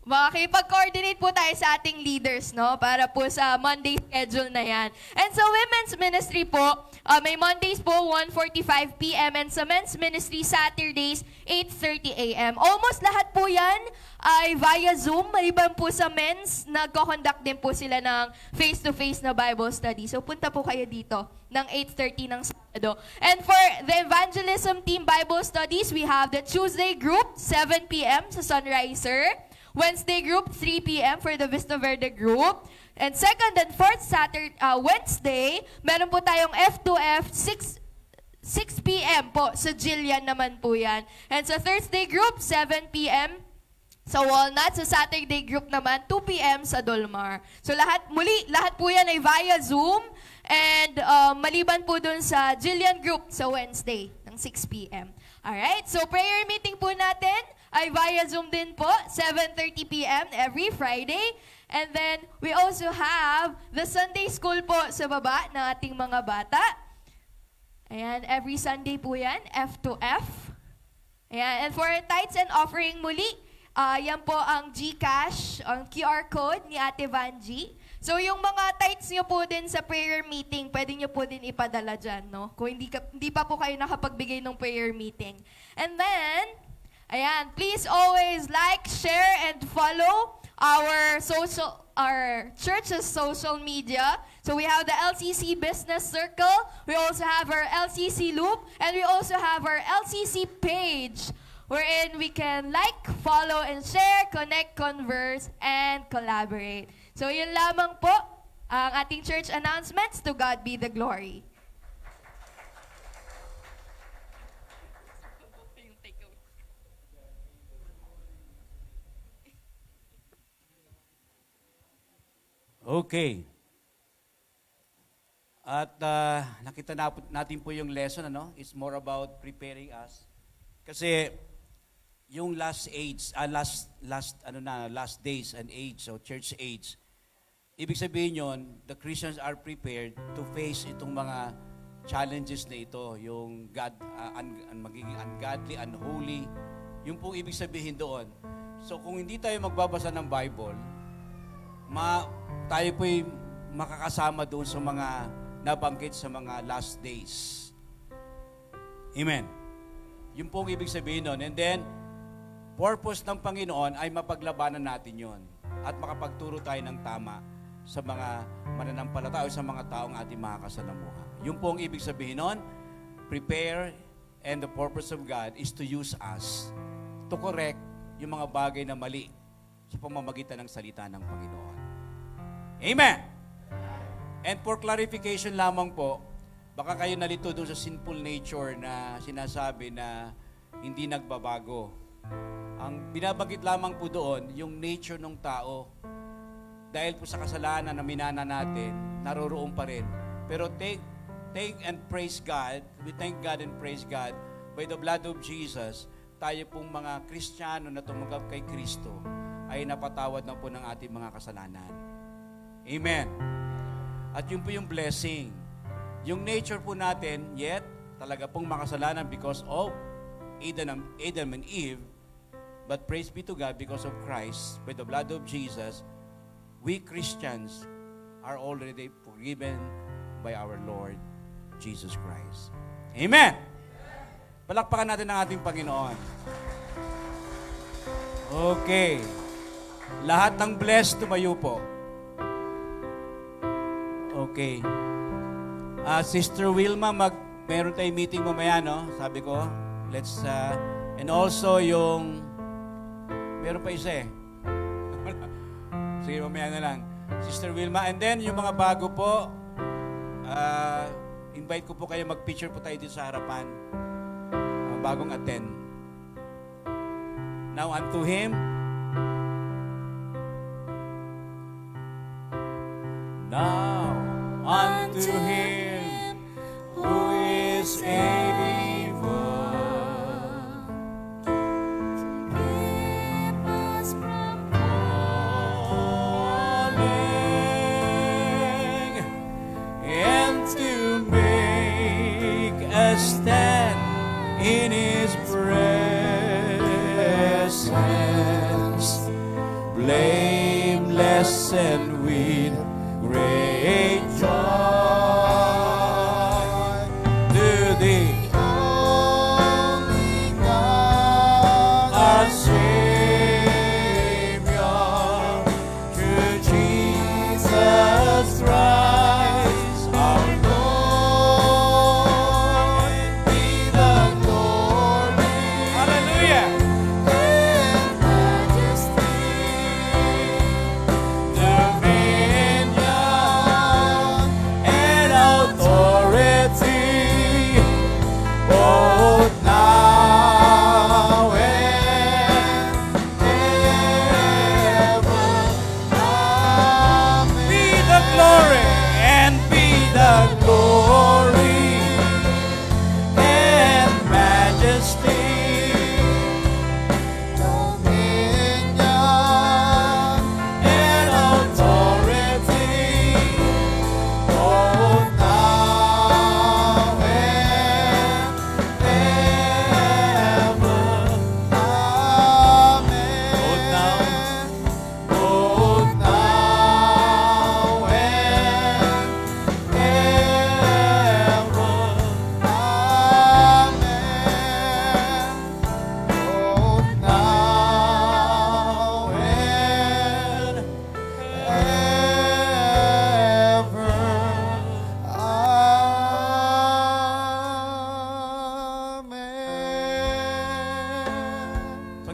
Makikipag-coordinate po tayo sa ating leaders, no? Para po sa Monday schedule na yan. And sa women's ministry po, may Mondays po 1:45 p.m. and sa men's ministry Saturdays 8:30 a.m. Almost lahat po yan ay via Zoom. Maliban po sa men's, nagko-conduct din po sila ng face-to-face na Bible study. So punta po kayo dito ng 8:30 ng Sabado. And for the evangelism team Bible studies, we have the Tuesday group 7 p.m. sa Sunriser. Wednesday group, 3 p.m. for the Vista Verde group. And second and fourth Wednesday, meron po tayong F2F, 6 p.m. po. Sa Jillian naman po yan. And sa Thursday group, 7 p.m. sa Walnut. Sa Saturday group naman, 2 p.m. sa Dolmar. So lahat po yan ay via Zoom. And maliban po dun sa Jillian group sa Wednesday ng 6 p.m. Alright, so prayer meeting po natin ay via Zoom din po, 7:30 p.m. every Friday. And then, we also have the Sunday school po sa baba ng ating mga bata. Ayan, every Sunday po yan, F to F. Ayan, and for tithes and offering muli, yan po ang GCash, ang QR code ni Ate Vanji. So, yung mga tithes nyo po din sa prayer meeting, pwede nyo po din ipadala dyan, no? Kung hindi pa po kayo nakapagbigay ng prayer meeting. And then, ayan, please always like, share, and follow our church's social media So we have the LCC Business Circle, we also have our LCC Loop, and we also have our LCC page, wherein we can like, follow, and share, connect, converse, and collaborate. So yun lamang po ang ating church announcements. To God be the glory. Okay. At nakita natin po yung lesson, ano? It's more about preparing us. Kasi yung last days and age, so church age, ibig sabihin yon, the Christians are prepared to face itong mga challenges na ito, yung magiging ungodly, unholy, yung pong ibig sabihin doon. So kung hindi tayo magbabasa ng Bible, tayo po'y makakasama doon sa mga nabanggit sa mga last days. Amen. Yung pong ibig sabihin nun. And then, purpose ng Panginoon ay mapaglabanan natin yon at makapagturo tayo ng tama sa mga mananampalataya o sa mga taong ating makakasalamuha. Yung pong ibig sabihin nun, prepare, and the purpose of God is to use us to correct yung mga bagay na mali sa pamamagitan ng salita ng Panginoon. Amen! And for clarification lamang po, baka kayo nalito doon sa sinful nature na sinasabi na hindi nagbabago. Ang binabanggit lamang po doon, yung nature ng tao, dahil po sa kasalanan na minana natin, naroroon pa rin. Pero thank and praise God, we thank God and praise God, by the blood of Jesus, tayo pong mga Kristiyano na tumanggap kay Kristo, ay napatawad na po ng ating mga kasalanan. Amen. At yun po yung blessing. Yung nature po natin, yet, talaga pong makasalanan because of Adam and Eve. But praise be to God, because of Christ, by the blood of Jesus, we Christians are already forgiven by our Lord Jesus Christ. Amen! Palakpakan natin ang ating Panginoon. Okay. Lahat ng blessed tumayo po. Okay. Sister Wilma, meron tayong meeting mamaya, no? Sabi ko, and also yung, meron pa isa eh. Sige, mamaya na lang. Sister Wilma, and then yung mga bago po, invite ko po kayo, mag-picture po tayo dito sa harapan. Mga bagong attend. Now unto Him, now unto Him who is able to keep us from falling and to make us stand in His presence, blameless and with great joy. To Thee, only God, our Savior, through Jesus Christ, our Lord, be the glory. Hallelujah. And majesty, the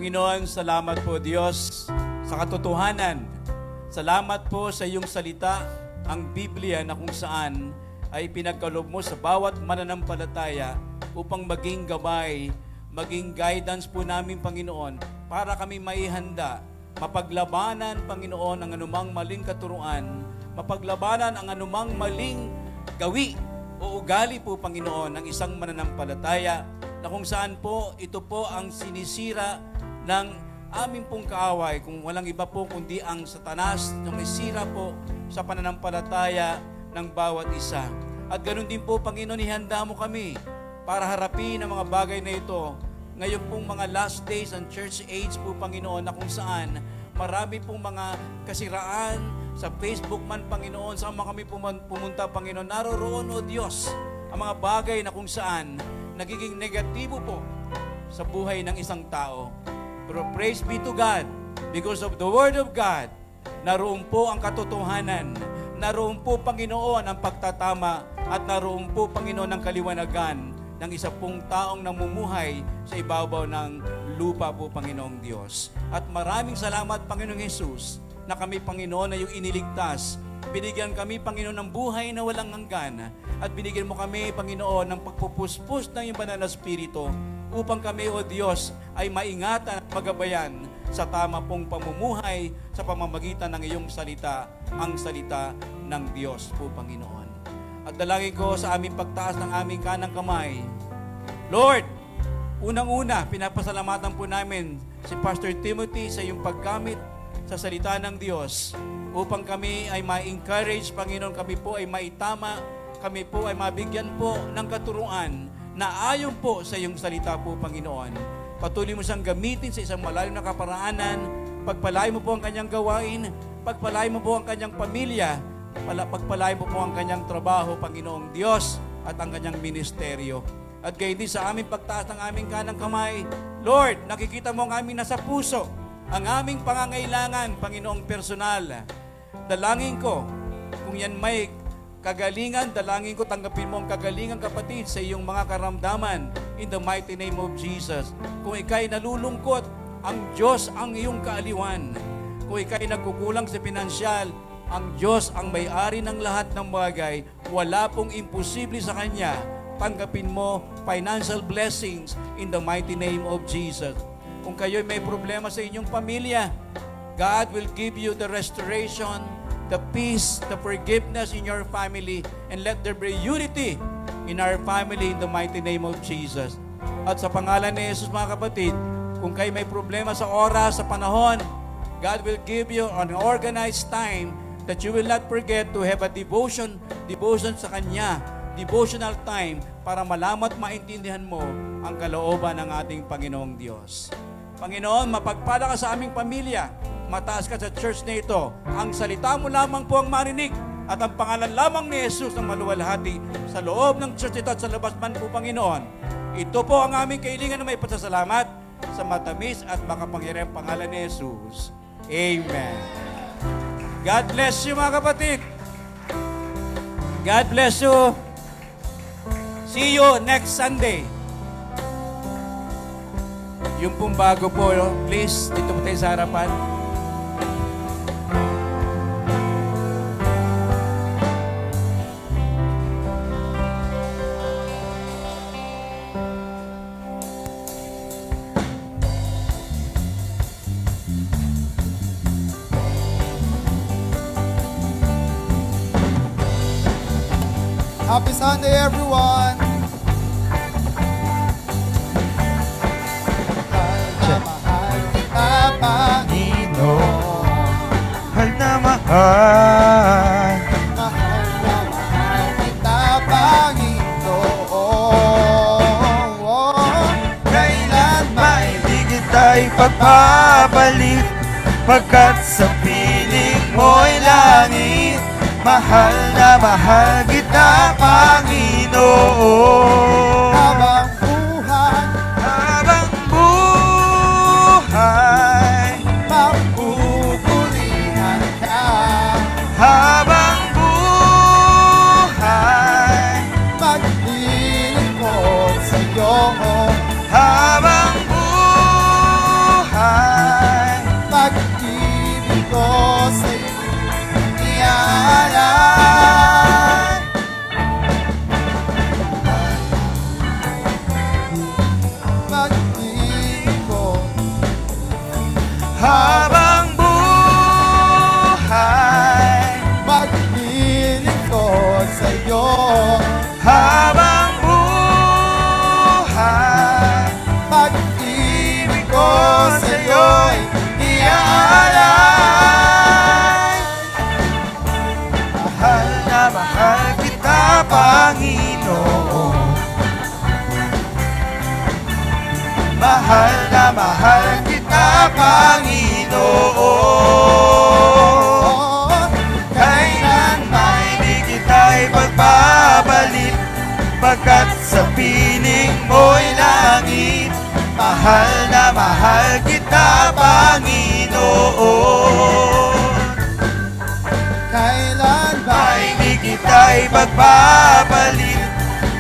Panginoon, salamat po Diyos sa katotohanan. Salamat po sa iyong salita, ang Biblia na kung saan ay pinagkaloob mo sa bawat mananampalataya upang maging gabay, maging guidance po namin, Panginoon, para kami maihanda, mapaglabanan, Panginoon, ang anumang maling katuruan, mapaglabanan ang anumang maling gawi o ugali po, Panginoon, ng isang mananampalataya na kung saan po ito po ang sinisira ng aming pong kaaway, kung walang iba po kundi ang Satanas na may sira po sa pananampalataya ng bawat isa. At ganoon din po, Panginoon, ihanda mo kami para harapin ang mga bagay na ito. Ngayon pong mga last days and church age po, Panginoon, na kung saan marami pong mga kasiraan sa Facebook man, Panginoon, saan kami pumunta, Panginoon, naroroon, O Diyos, ang mga bagay na kung saan nagiging negatibo po sa buhay ng isang tao. Pero praise be to God, because of the Word of God, naroon po ang katotohanan, naroon po, Panginoon, ang pagtatama, at naroon po, Panginoon, ang kaliwanagan ng isa pong taong namumuhay sa ibabaw ng lupa po, Panginoong Diyos. At maraming salamat, Panginoong Jesus, na kami, Panginoon, na yung iniligtas. Binigyan kami, Panginoon, ng buhay na walang hanggan. At binigyan mo kami, Panginoon, ng pagpupuspos ng iyong banal na Espiritu upang kami, O Diyos, ay maingatan at magabayan sa tama pong pamumuhay sa pamamagitan ng iyong salita, ang salita ng Diyos po, Panginoon. At dalangin ko sa aming pagtaas ng aming kanang kamay, Lord, unang-una, pinapasalamatan po namin si Pastor Timothy sa iyong paggamit sa salita ng Diyos upang kami ay ma-encourage, Panginoon, kami po ay maitama, kami po ay mabigyan po ng katuruan na ayon po sa iyong salita po, Panginoon. Patuloy mo siyang gamitin sa isang malalim na kaparaanan, pagpalain mo po ang kanyang gawain, pagpalain mo po ang kanyang pamilya, pagpalain mo po ang kanyang trabaho, Panginoong Diyos, at ang kanyang ministeryo. At gayon din sa aming pagtaas ng aming kanang kamay, Lord, nakikita mo ang aming nasa puso, ang aming pangangailangan, Panginoong personal. Dalangin ko, kung yan may kagalingan, dalangin ko, tanggapin mo ang kagalingan, kapatid, sa iyong mga karamdaman, in the mighty name of Jesus. Kung ika'y nalulungkot, ang Diyos ang iyong kaaliwan. Kung ika'y nagkukulang sa pinansyal, ang Diyos ang may-ari ng lahat ng bagay. Wala pong imposible sa Kanya. Tanggapin mo financial blessings in the mighty name of Jesus. Kung kayo'y may problema sa inyong pamilya, God will give you the restoration, the peace, the forgiveness in your family, and let there be unity in our family in the mighty name of Jesus. At sa pangalan ni Jesus, mga kapatid, kung kayo may problema sa oras, sa panahon, God will give you an organized time that you will not forget to have a devotion sa Kanya, devotional time, para malaman at maintindihan mo ang kalooban ng ating Panginoong Diyos. Panginoon, mapagpala ka sa aming pamilya, mataas ka sa church na ito. Ang salita mo lamang po ang marinig at ang pangalan lamang ni Jesus ang maluwalhati sa loob ng church ito at sa labas man po, Panginoon. Ito po ang aming kailangan na may pasasalamat sa matamis at makapangyarihang pangalan ni Jesus. Amen. God bless you, mga kapatid. God bless you. See you next Sunday. Yung pong bago po, please, dito po tayo sa harapan. Happy Sunday, everyone! Mahal kita, Panginoon. Mahal na mahal. Mahal na mahal kita, Panginoon. Kailan may di kita ipagpapalik, pagkat sa piling mo'y langit. Mahal na mahal kita, Panginoon. Habang buhay, mapupurihan ka. Habang buhay, maglilingkod sa'yo. habang buhay, mahal kita, Panginoon. Kailan may di kita'y pagbabalik, pagkat sa piling mo'y langit. Mahal na mahal kita, Panginoon. Kailan May di kita'y pagbabalik,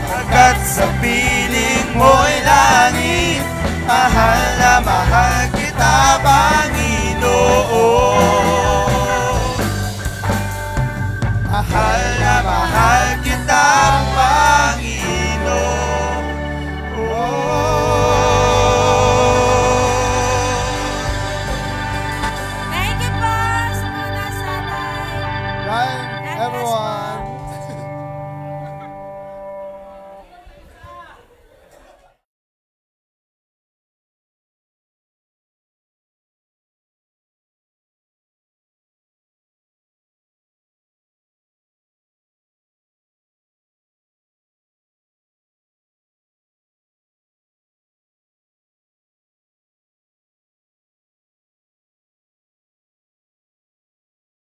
pagkat sa piling mo'y langit. Mahal